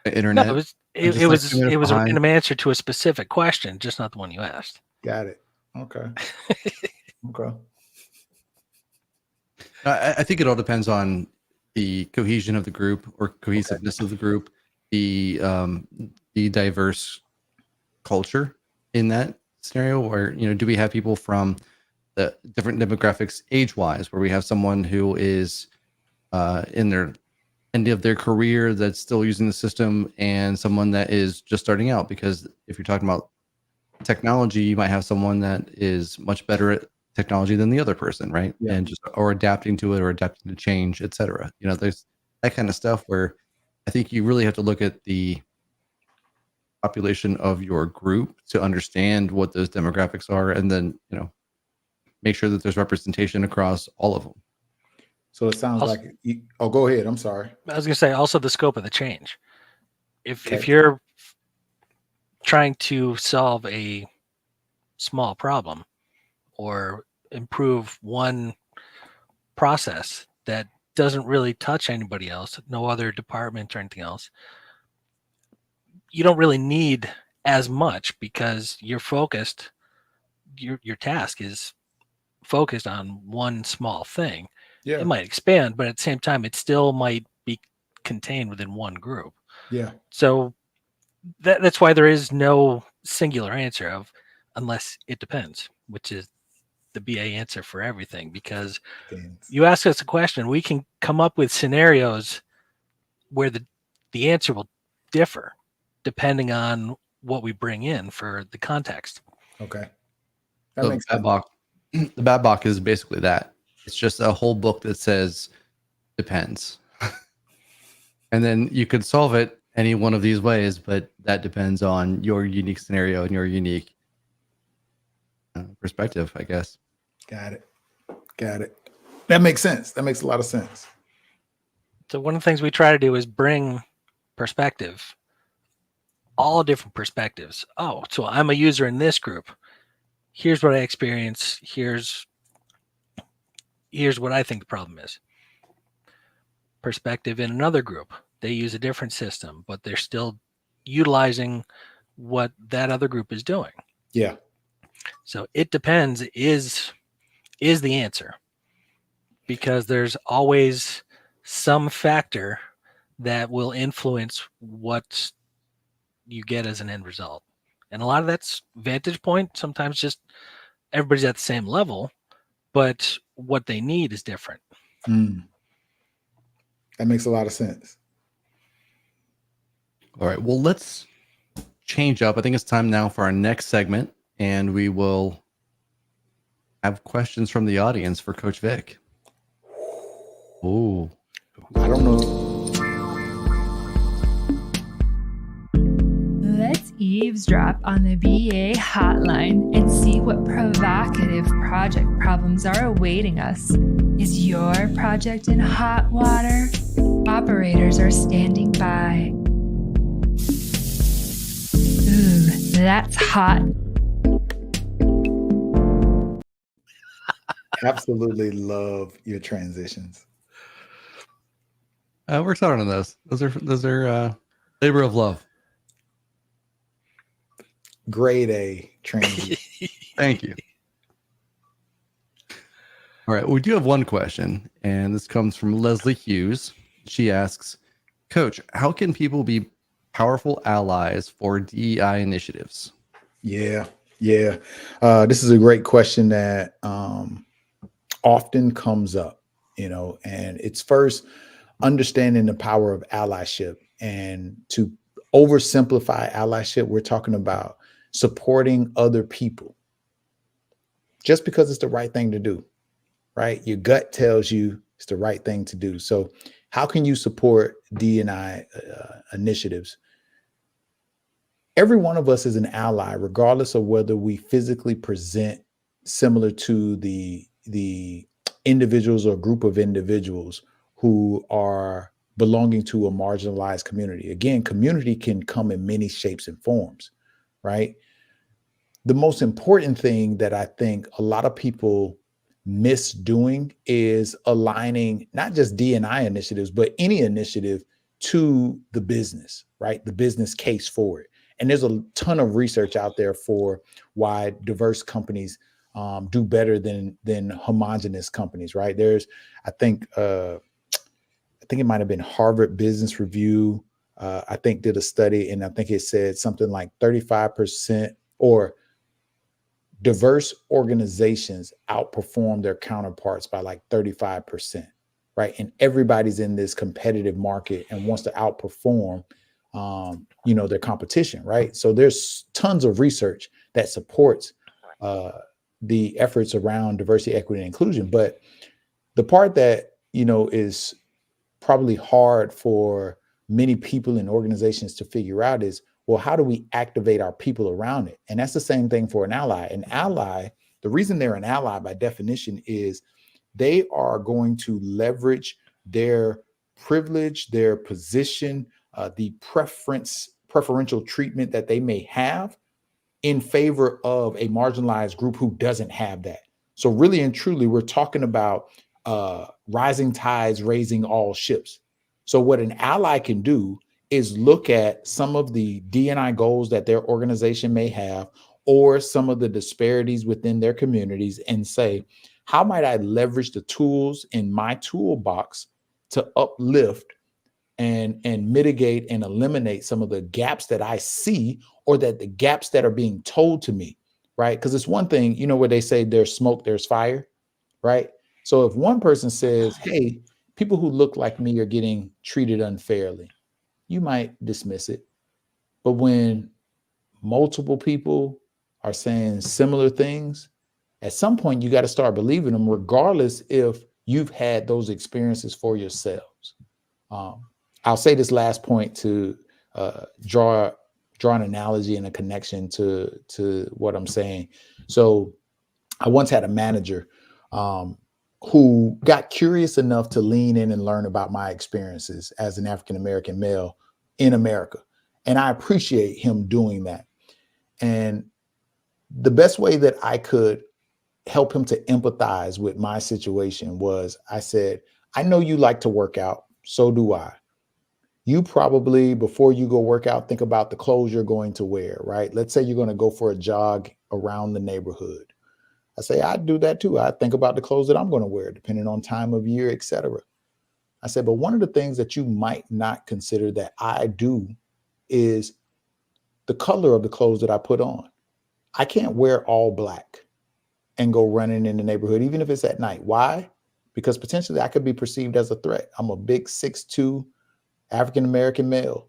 Internet. No, it was a random answer to a specific question, just not the one you asked. Got it. Okay. Okay. I think it all depends on the cohesion of the group, or cohesiveness of the group, the diverse culture. in that scenario, or do we have people from the different demographics age-wise, where we have someone who is in their end of their career that's still using the system, and someone that is just starting out? Because if you're talking about technology, you might have someone that is much better at technology than the other person, right? Yeah. And just or adapting to it or adapting to change, etc. There's that kind of stuff where I think you really have to look at the population of your group to understand what those demographics are, and then make sure that there's representation across all of them. So it sounds Also- like go ahead. I'm sorry. I was going to say also the scope of the change. If Okay. you're trying to solve a small problem or improve one process that doesn't really touch anybody else, no other department or anything else, you don't really need as much because you're focused. Your task is focused on one small thing. Yeah. It might expand, but at the same time, it still might be contained within one group. Yeah. So that's why there is no singular answer of unless it depends, which is the BA answer for everything. Because you ask us a question, we can come up with scenarios where the answer will differ depending on what we bring in for the context. Okay. That So makes the sense. the bad box is basically that. It's just a whole book that says depends. And then you could solve it any one of these ways, but that depends on your unique scenario and your unique perspective, I guess. Got it. That makes sense. That makes a lot of sense. So one of the things we try to do is bring perspective, all different perspectives. Oh, so I'm a user in this group. Here's what I experience. Here's what I think the problem is. Perspective in another group. They use a different system, but they're still utilizing what that other group is doing. Yeah. So it depends is the answer, because there's always some factor that will influence what you get as an end result. And a lot of that's vantage point. Sometimes just everybody's at the same level, but what they need is different. That makes a lot of sense. All right. Well, let's change up. I think it's time now for our next segment, and we will have questions from the audience for Coach Vic. Oh, I don't know. Let's eavesdrop on the BA hotline and see what provocative project problems are awaiting us. Is your project in hot water? Operators are standing by. Ooh, that's hot. Absolutely love your transitions. worked hard on those. Those are labor of love. Grade A transition. Thank you. All right. We do have one question, and this comes from Leslie Hughes. She asks, Coach, how can people be powerful allies for DEI initiatives? Yeah. This is a great question that often comes up, and it's first understanding the power of allyship. And to oversimplify allyship, we're talking about supporting other people just because it's the right thing to do, right? Your gut tells you it's the right thing to do. So how can you support D&I initiatives? Every one of us is an ally, regardless of whether we physically present similar to the individuals or group of individuals who are belonging to a marginalized community. Again, community can come in many shapes and forms, right? The most important thing that I think a lot of people miss doing is aligning not just D&I initiatives, but any initiative to the business, right? The business case for it. And there's a ton of research out there for why diverse companies do better than homogenous companies, right? There's, I think it might have been Harvard Business Review. I think did a study, and I think it said something like 35% or diverse organizations outperform their counterparts by like 35%, right? And everybody's in this competitive market and wants to outperform, their competition, right? So there's tons of research that supports the efforts around diversity, equity, and inclusion. But the part that, is probably hard for many people and organizations to figure out is, well, how do we activate our people around it? And that's the same thing for an ally. An ally, the reason they're an ally by definition is they are going to leverage their privilege, their position, the preferential treatment that they may have in favor of a marginalized group who doesn't have that. So really and truly, we're talking about rising tides raising all ships. So what an ally can do is look at some of the D&I goals that their organization may have, or some of the disparities within their communities, and say, how might I leverage the tools in my toolbox to uplift and mitigate and eliminate some of the gaps that I see, or that the gaps that are being told to me, right? Because it's one thing, where they say there's smoke, there's fire, right? So if one person says, hey, people who look like me are getting treated unfairly, you might dismiss it. But when multiple people are saying similar things, at some point you got to start believing them, regardless if you've had those experiences for yourselves. I'll say this last point to draw an analogy and a connection to what I'm saying. So I once had a manager who got curious enough to lean in and learn about my experiences as an African-American male in America. And I appreciate him doing that. And the best way that I could help him to empathize with my situation was, I said, I know you like to work out. So do I. You probably, before you go work out, think about the clothes you're going to wear, right? Let's say you're going to go for a jog around the neighborhood. I say, I do that too. I think about the clothes that I'm going to wear, depending on time of year, etc. I said, but one of the things that you might not consider that I do is the color of the clothes that I put on. I can't wear all black and go running in the neighborhood, even if it's at night. Why? Because potentially I could be perceived as a threat. I'm a big 6'2" African-American male.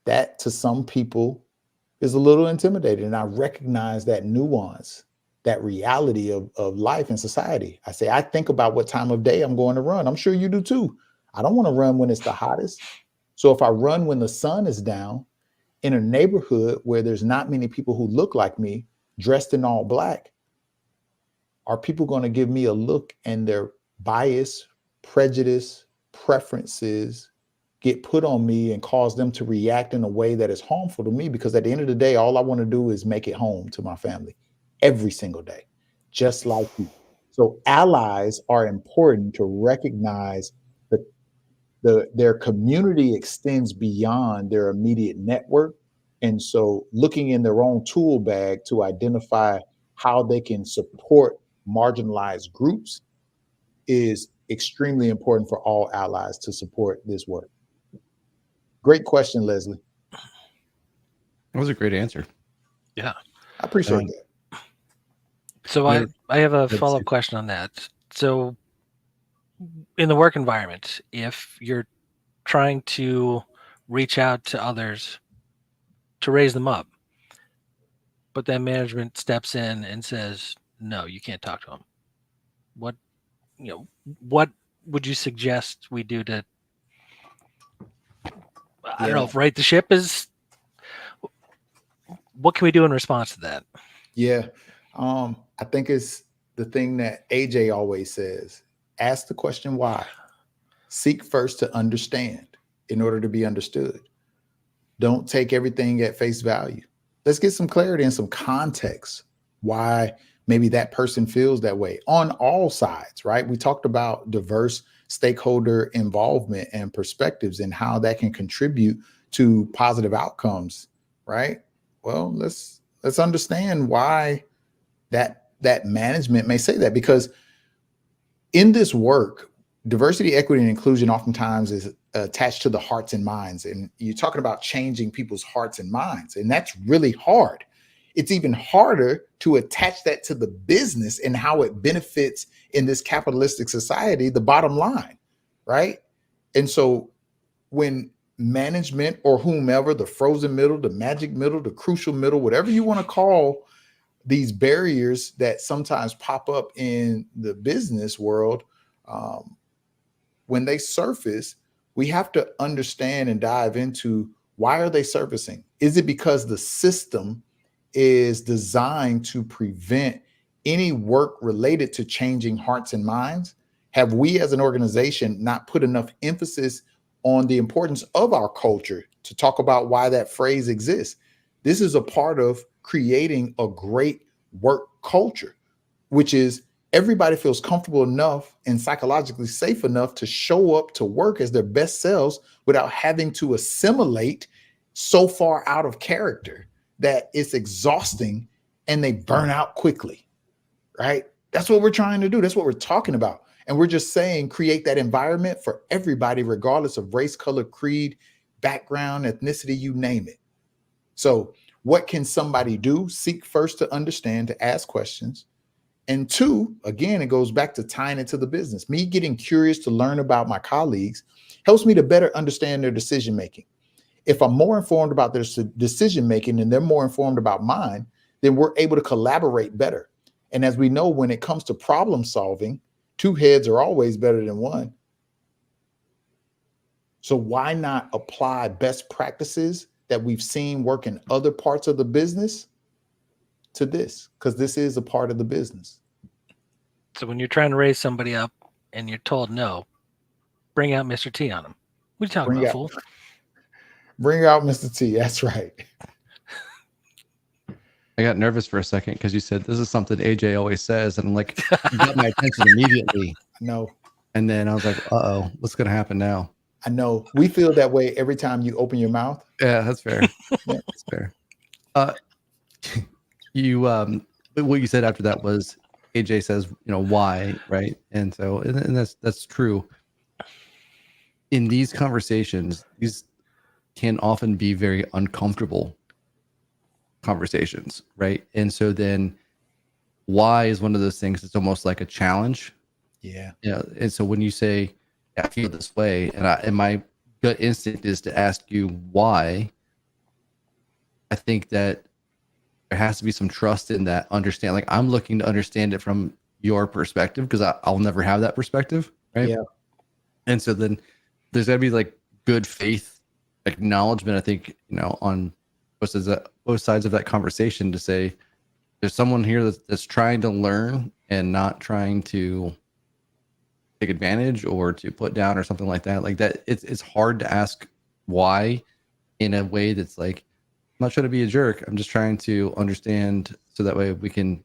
That to some people is a little intimidating. And I recognize that nuance, that reality of life and society. I say, I think about what time of day I'm going to run. I'm sure you do too. I don't want to run when it's the hottest. So if I run when the sun is down in a neighborhood where there's not many people who look like me, dressed in all black, are people going to give me a look and their bias, prejudice, preferences get put on me and cause them to react in a way that is harmful to me? Because at the end of the day, all I want to do is make it home to my family every single day, just like you. So allies are important to recognize that their community extends beyond their immediate network. And so looking in their own tool bag to identify how they can support marginalized groups is extremely important for all allies to support this work. Great question, Leslie. That was a great answer. Yeah. I appreciate that. So I have a follow-up question on that. So in the work environment, if you're trying to reach out to others to raise them up, but then management steps in and says, no, you can't talk to them, what would you suggest we do to, I don't know if right the ship is, what can we do in response to that? Yeah. I think it's the thing that AJ always says, ask the question why. Seek first to understand in order to be understood. Don't take everything at face value. Let's get some clarity and some context why maybe that person feels that way on all sides, right? We talked about diverse stakeholder involvement and perspectives and how that can contribute to positive outcomes, right? Well, let's understand why that management may say that, because in this work, diversity, equity, and inclusion oftentimes is attached to the hearts and minds. And you're talking about changing people's hearts and minds. And that's really hard. it's even harder to attach that to the business and how it benefits in this capitalistic society, the bottom line, right? And so when management or whomever, the frozen middle, the magic middle, the crucial middle, whatever you want to call these barriers that sometimes pop up in the business world, when they surface, we have to understand and dive into, why are they surfacing? Is it because the system is designed to prevent any work related to changing hearts and minds? Have we as an organization not put enough emphasis on the importance of our culture to talk about why that phrase exists? This is a part of creating a great work culture, which is everybody feels comfortable enough and psychologically safe enough to show up to work as their best selves without having to assimilate so far out of character that it's exhausting and they burn out quickly, right? That's what we're trying to do. That's what we're talking about. And we're just saying, create that environment for everybody, regardless of race, color, creed, background, ethnicity, you name it. So what can somebody do? Seek first to understand, to ask questions. And two, again, it goes back to tying it to the business. Me getting curious to learn about my colleagues helps me to better understand their decision-making. If I'm more informed about their decision-making and they're more informed about mine, then we're able to collaborate better. And as we know, when it comes to problem solving, two heads are always better than one. So why not apply best practices that we've seen work in other parts of the business to this? Because this is a part of the business. So when you're trying to raise somebody up and you're told no, bring out Mr. T on them. What are you talking about, fool? Bring out Mr. T. That's right. I got nervous for a second because you said this is something AJ always says, and I'm like, you got my attention immediately. No. And then I was like, uh-oh, what's going to happen now? I know. We feel that way every time you open your mouth. Yeah, that's fair. Yeah. That's fair. What you said after that was, AJ says, why, right? And so, and that's true. In these conversations, these can often be very uncomfortable conversations, right? And so then why is one of those things that's almost like a challenge. Yeah. And so when you say, I feel this way, and my gut instinct is to ask you why, I think that there has to be some trust in that. Understand, like, I'm looking to understand it from your perspective, because I'll never have that perspective, right? Yeah. And so then there's got to be like good faith acknowledgement, I think, on both sides of that conversation, to say there's someone here that's trying to learn and not trying to take advantage or to put down or something like that. Like that, it's hard to ask why in a way that's like, I'm not trying to be a jerk. I'm just trying to understand so that way we can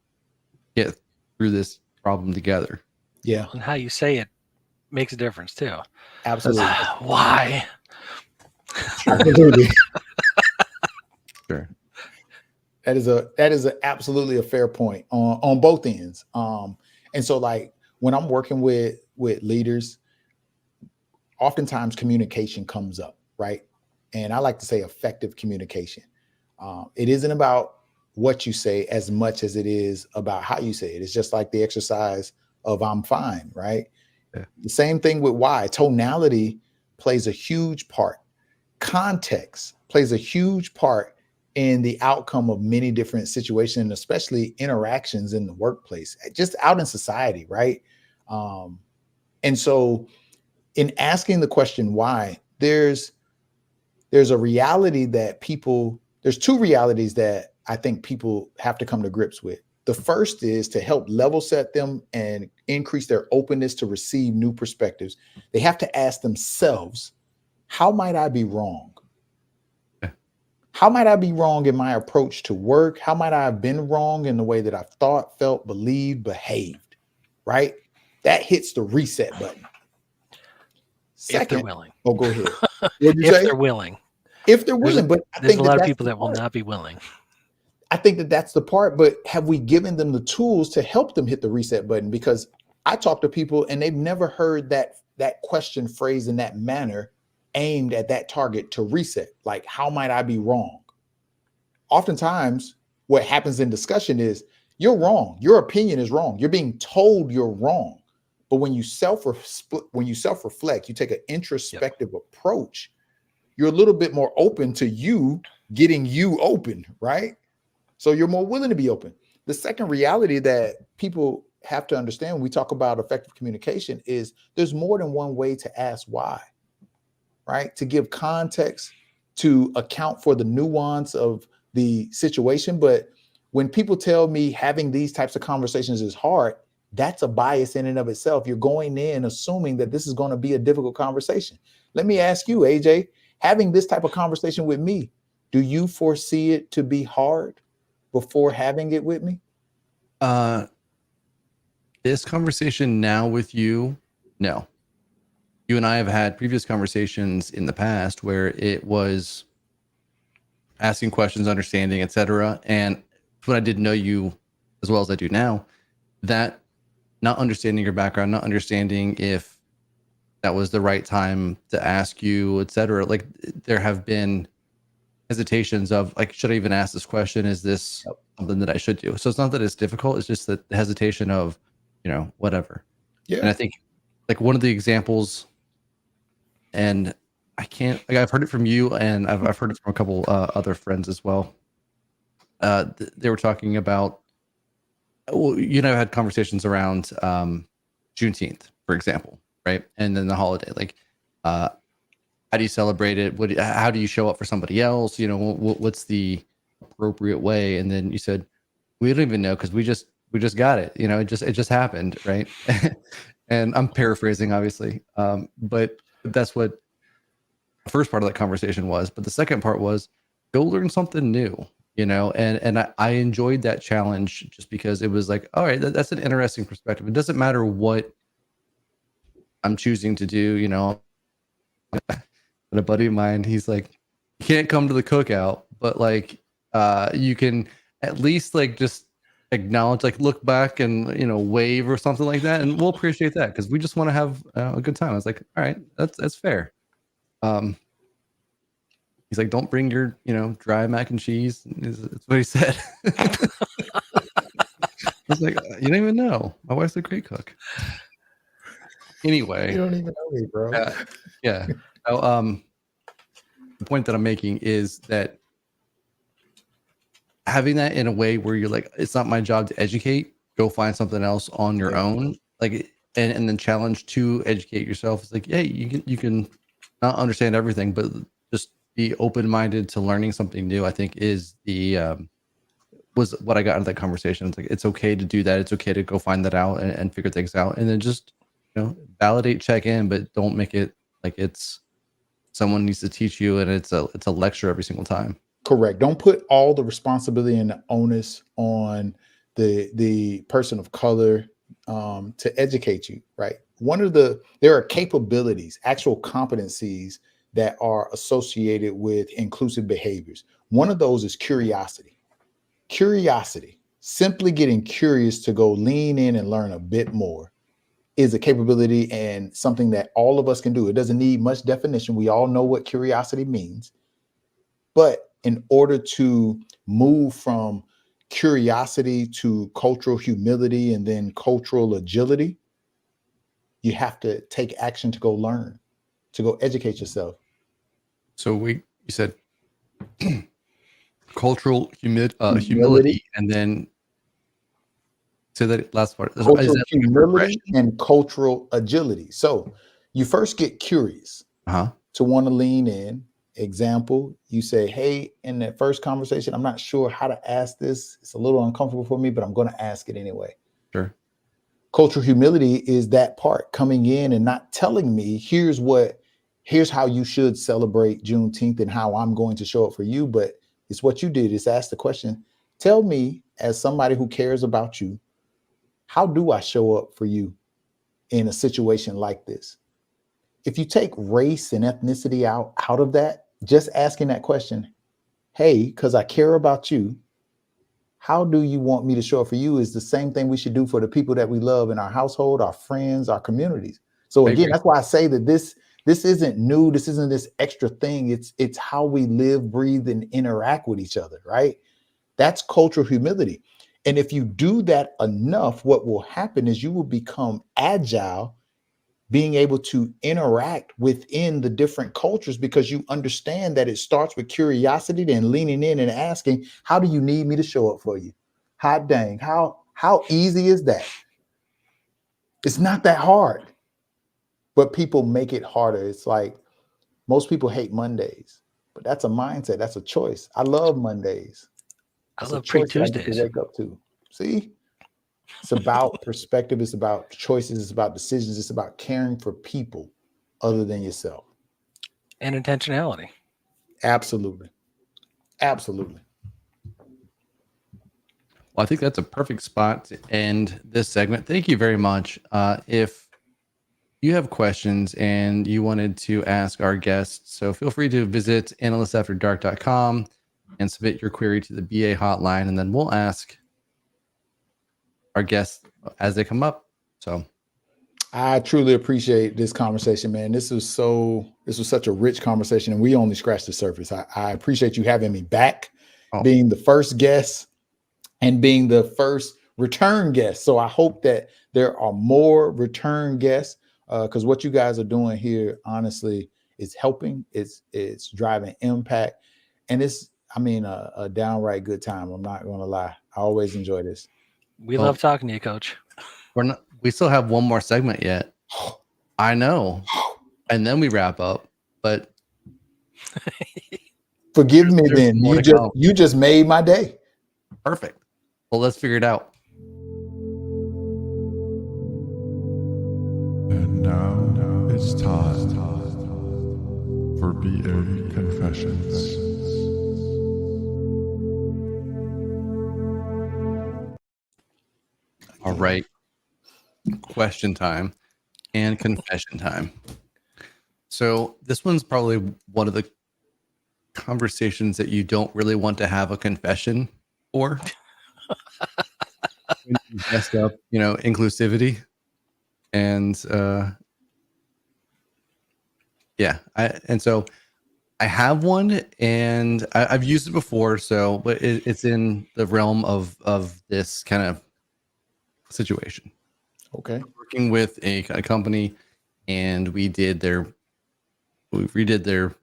get through this problem together. Yeah. And how you say it makes a difference too. Absolutely. Why? Absolutely. Sure. That is absolutely a fair point on both ends. And so, like, when I'm working with leaders, oftentimes communication comes up, right? And I like to say effective communication. It isn't about what you say as much as it is about how you say it. It's just like the exercise of I'm fine, right? Yeah. The same thing with why. Tonality plays a huge part. Context plays a huge part in the outcome of many different situations, especially interactions in the workplace, just out in society, right? And so in asking the question why, there's a reality that there's two realities that I think people have to come to grips with. The first is to help level set them and increase their openness to receive new perspectives. They have to ask themselves, how might I be wrong? How might I be wrong in my approach to work? How might I have been wrong in the way that I've thought, felt, believed, behaved, right? That hits the reset button. Second, if they're willing. Oh, go ahead. What'd you If say? they're willing. If they're willing, but I There's think a lot of that's people the that will part. not be willing. I think that that's the part, but have we given them the tools to help them hit the reset button? Because I talk to people and they've never heard that question phrased in that manner, aimed at that target to reset. Like, how might I be wrong? Oftentimes what happens in discussion is you're wrong. Your opinion is wrong. You're being told you're wrong. But when you self-reflect, you take an introspective approach, you're a little bit more open to you getting you open, right? So you're more willing to be open. The second reality that people have to understand when we talk about effective communication is there's more than one way to ask why, right? To give context, to account for the nuance of the situation. But when people tell me having these types of conversations is hard, that's a bias in and of itself. You're going in assuming that this is going to be a difficult conversation. Let me ask you, AJ, having this type of conversation with me, do you foresee it to be hard before having it with me? This conversation now with you, no. You and I have had previous conversations in the past where it was asking questions, understanding, etc. And when I didn't know you as well as I do now, that not understanding your background, not understanding if that was the right time to ask you, etc. Like there have been hesitations of like, should I even ask this question? Is this something that I should do? So it's not that it's difficult. It's just that the hesitation of, whatever. Yeah. And I think like one of the examples, and I can't, like I've heard it from you and I've heard it from a couple other friends as well. They were talking about, well, had conversations around Juneteenth, for example, right? And then the holiday, like, how do you celebrate it? How do you show up for somebody else? What's the appropriate way? And then you said, we don't even know because we just got it. It just happened, right? And I'm paraphrasing, obviously, but that's what the first part of that conversation was. But the second part was go learn something new. And I enjoyed that challenge just because it was like, all right, that's an interesting perspective. It doesn't matter what I'm choosing to do, But a buddy of mine, he's like, you can't come to the cookout, but like, you can at least like just acknowledge, like look back and, wave or something like that. And we'll appreciate that because we just want to have a good time. I was like, all right, that's fair. He's like, don't bring your, dry mac and cheese. That's what he said. I was like, you don't even know. My wife's a great cook. Anyway. You don't even know me, bro. Yeah. The point that I'm making is that having that in a way where you're like, it's not my job to educate, go find something else on your own. Like, and then challenge to educate yourself. It's like, hey, you can not understand everything, but just be open-minded to learning something new. I think is was what I got out of that conversation. It's like, it's okay to do that. It's okay to go find that out and figure things out. And then just, validate, check in, but don't make it like it's someone needs to teach you and it's a lecture every single time. Correct. Don't put all the responsibility and the onus on the person of color to educate you, right? There are capabilities, actual competencies that are associated with inclusive behaviors. One of those is curiosity. Curiosity, simply getting curious to go lean in and learn a bit more, is a capability and something that all of us can do. It doesn't need much definition. We all know what curiosity means. But in order to move from curiosity to cultural humility and then cultural agility, you have to take action to go learn, to go educate yourself. So you said cultural humility, and then say that last part. Cultural humility and cultural agility. So you first get curious to want to lean in. Example, you say, hey, in that first conversation, I'm not sure how to ask this. It's a little uncomfortable for me, but I'm going to ask it anyway. Sure. Cultural humility is that part, coming in and not telling me, here's how you should celebrate Juneteenth and how I'm going to show up for you. But it's what you did is ask the question, tell me, as somebody who cares about you, how do I show up for you in a situation like this? If you take race and ethnicity out of that, just asking that question, hey, because I care about you, how do you want me to show up for you, is the same thing we should do for the people that we love in our household, our friends, our communities. So again, that's why I say that this isn't new. This isn't this extra thing. It's how we live, breathe, and interact with each other, right? That's cultural humility. And if you do that enough, what will happen is you will become agile, being able to interact within the different cultures, because you understand that it starts with curiosity, then leaning in and asking, how do you need me to show up for you? Hot dang, how easy is that? It's not that hard, but people make it harder. It's like most people hate Mondays, but that's a mindset. That's a choice. I love Mondays. I It's a love choice that I get to pre-Tuesdays. wake up to. See? It's about perspective. It's about choices. It's about decisions. It's about caring for people other than yourself. And intentionality. Absolutely. Absolutely. Well, I think that's a perfect spot to end this segment. Thank you very much. If you have questions and you wanted to ask our guests, so feel free to visit analystsafterdark.com and submit your query to the BA hotline, and then we'll ask our guests as they come up. So I truly appreciate this conversation, man. This was such a rich conversation, and we only scratched the surface. I appreciate you having me back, being the first guest and being the first return guest. So I hope that there are more return guests, because what you guys are doing here, honestly, is helping. It's driving impact, and it's, I mean, a downright good time. I'm not going to lie. I always enjoy this. We love talking to you, Coach. We still have one more segment yet. I know. And then we wrap up, but forgive me then. You just made my day. Perfect. Well, let's figure it out. And now it's time for BA Confessions. All right. Question time and confession time. So this one's probably one of the conversations that you don't really want to have a confession for. When you messed up, inclusivity. And so I have one, and I've used it before, but it's in the realm of this kind of situation. Okay. Working with a company, and we redid their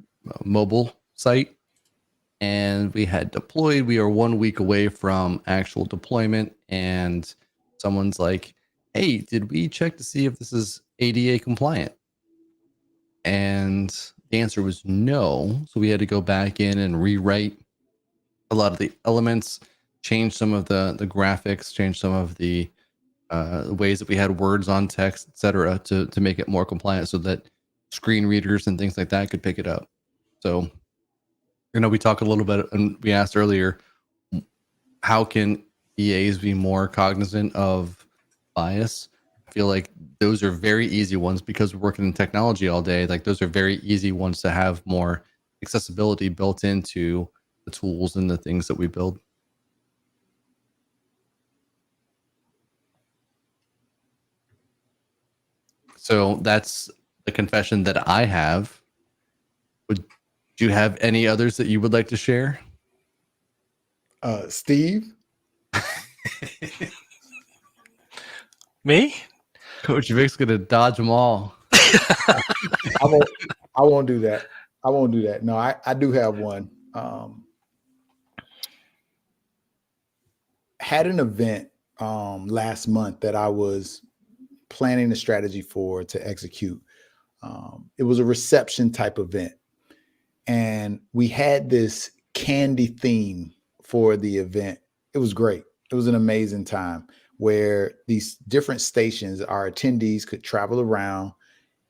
mobile site, and we had deployed. We are 1 week away from actual deployment, and someone's like, "Hey, did we check to see if this is ADA compliant?" And the answer was no. So we had to go back in and rewrite a lot of the elements, change some of the graphics, change some of the ways that we had words on text, etc., to make it more compliant, so that screen readers and things like that could pick it up. So, we talked a little bit, and we asked earlier, how can EAs be more cognizant of bias? I feel like those are very easy ones, because we're working in technology all day. Like, those are very easy ones to have more accessibility built into the tools and the things that we build. So that's the confession that I have. Would you have any others that you would like to share? Steve? Me? Coach Vic's going to dodge them all. I won't do that. I won't do that. No, I do have one. Had an event last month that I was planning a strategy for to execute. It was a reception type event, and we had this candy theme for the event. It was great. It was an amazing time where these different stations, our attendees could travel around,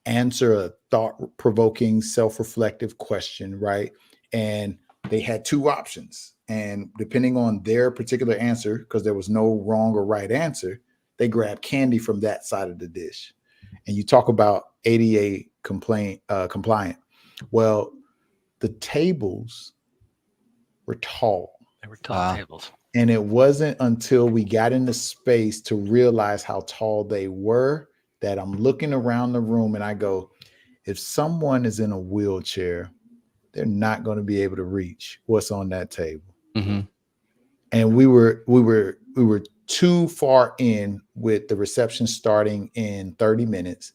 answer a thought-provoking, self-reflective question, right? And they had two options. And depending on their particular answer, because there was no wrong or right answer, they grabbed candy from that side of the dish. And you talk about ADA compliant. Well, the tables were tall. They were tall tables. And it wasn't until we got into space to realize how tall they were that I'm looking around the room and I go, if someone is in a wheelchair, they're not going to be able to reach what's on that table. Mm-hmm. and we were too far in with the reception starting in 30 minutes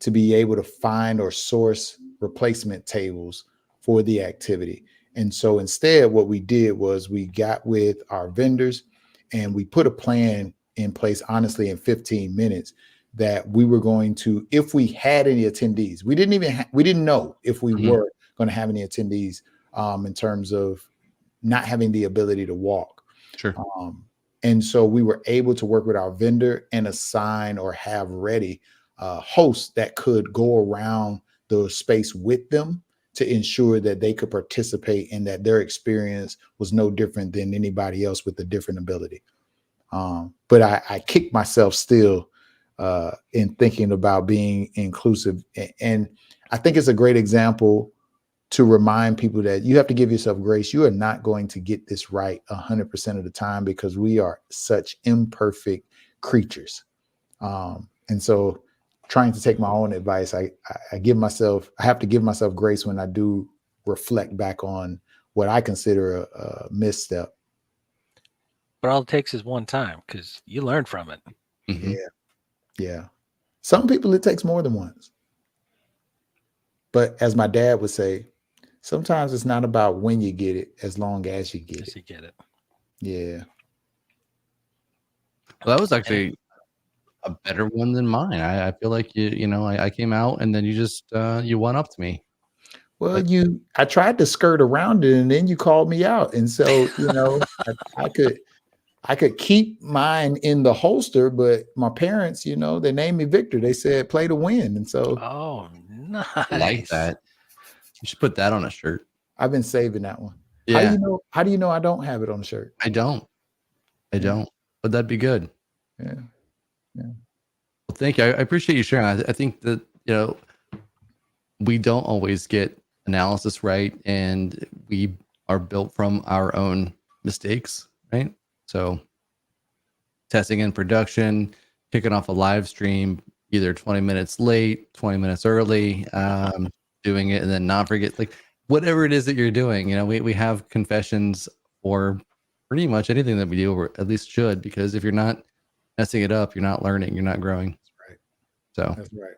to be able to find or source replacement tables for the activity. And so instead, what we did was we got with our vendors and we put a plan in place, honestly, in 15 minutes that we were going to, if we had any attendees, we didn't know if we were going to have any attendees in terms of not having the ability to walk. Sure. And so we were able to work with our vendor and assign or have ready hosts that could go around the space with them to ensure that they could participate and that their experience was no different than anybody else with a different ability. But I kick myself still in thinking about being inclusive. And I think it's a great example to remind people that you have to give yourself grace. You are not going to get this right 100% of the time because we are such imperfect creatures. And so trying to take my own advice, I have to give myself grace when I do reflect back on what I consider a misstep. But all it takes is one time because you learn from it. Mm-hmm. Yeah. Some people, it takes more than once. But as my dad would say, sometimes it's not about when you get it, as long as you get it. You get it. Yeah. Well, that was actually a better one than mine. I feel like I came out and then you just you went up to me. Well, I tried to skirt around it and then you called me out. And so, I could keep mine in the holster, but my parents, they named me Victor. They said play to win. And so nice. I like that. You should put that on a shirt. I've been saving that one. Yeah. How do you know I don't have it on the shirt? I don't. But that'd be good. Yeah. Well, thank you. I appreciate you sharing. I think that, we don't always get analysis right, and we are built from our own mistakes, right? So testing in production, kicking off a live stream, either 20 minutes late, 20 minutes early, doing it and then not forget, like whatever it is that you're doing, we have confessions for pretty much anything that we do, or at least should, because if you're not messing it up, you're not learning, you're not growing. That's right. So that's right.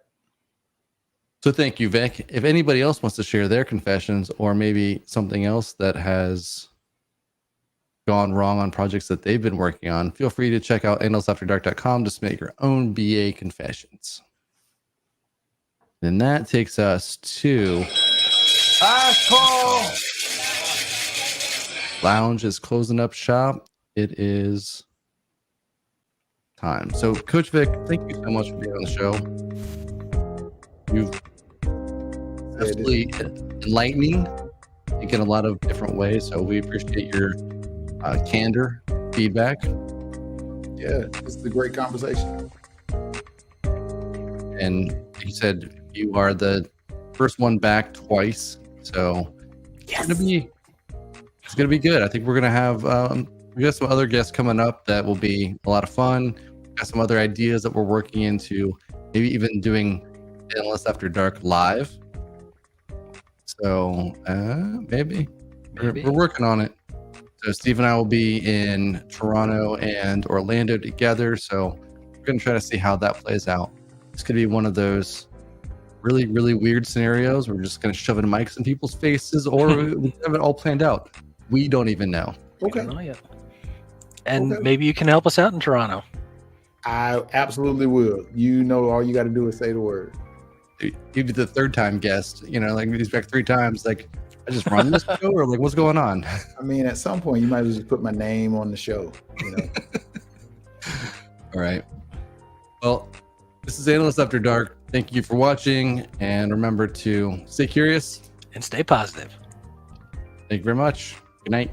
So thank you, Vic. If anybody else wants to share their confessions or maybe something else that has gone wrong on projects that they've been working on, feel free to check out analystsafterdark.com to submit your own BA confessions. And that takes us to Lounge is closing up shop. It is time. So Coach Vic, thank you so much for being on the show. You've absolutely enlightening in a lot of different ways. So we appreciate your candor, feedback. Yeah, this is a great conversation. And you said you are the first one back twice. So it's gonna be good. I think we're gonna have we got some other guests coming up that will be a lot of fun. We've got some other ideas that we're working into, maybe even doing Analysts After Dark live. So maybe. We're working on it. So Steve and I will be in Toronto and Orlando together. So we're going to try to see how that plays out. It's going to be one of those really, really weird scenarios. We're just going to shove in mics in people's faces, or we have it all planned out. We don't even know. Okay. I don't know yet. And maybe you can help us out in Toronto. I absolutely will. All you got to do is say the word. You'd be the third time guest, like he's back 3 times. Like, I just run this show, or like, what's going on? I mean, at some point, you might as well just put my name on the show. All right. Well, this is Analysts After Dark. Thank you for watching, and remember to stay curious And stay positive. Thank you very much. Good night.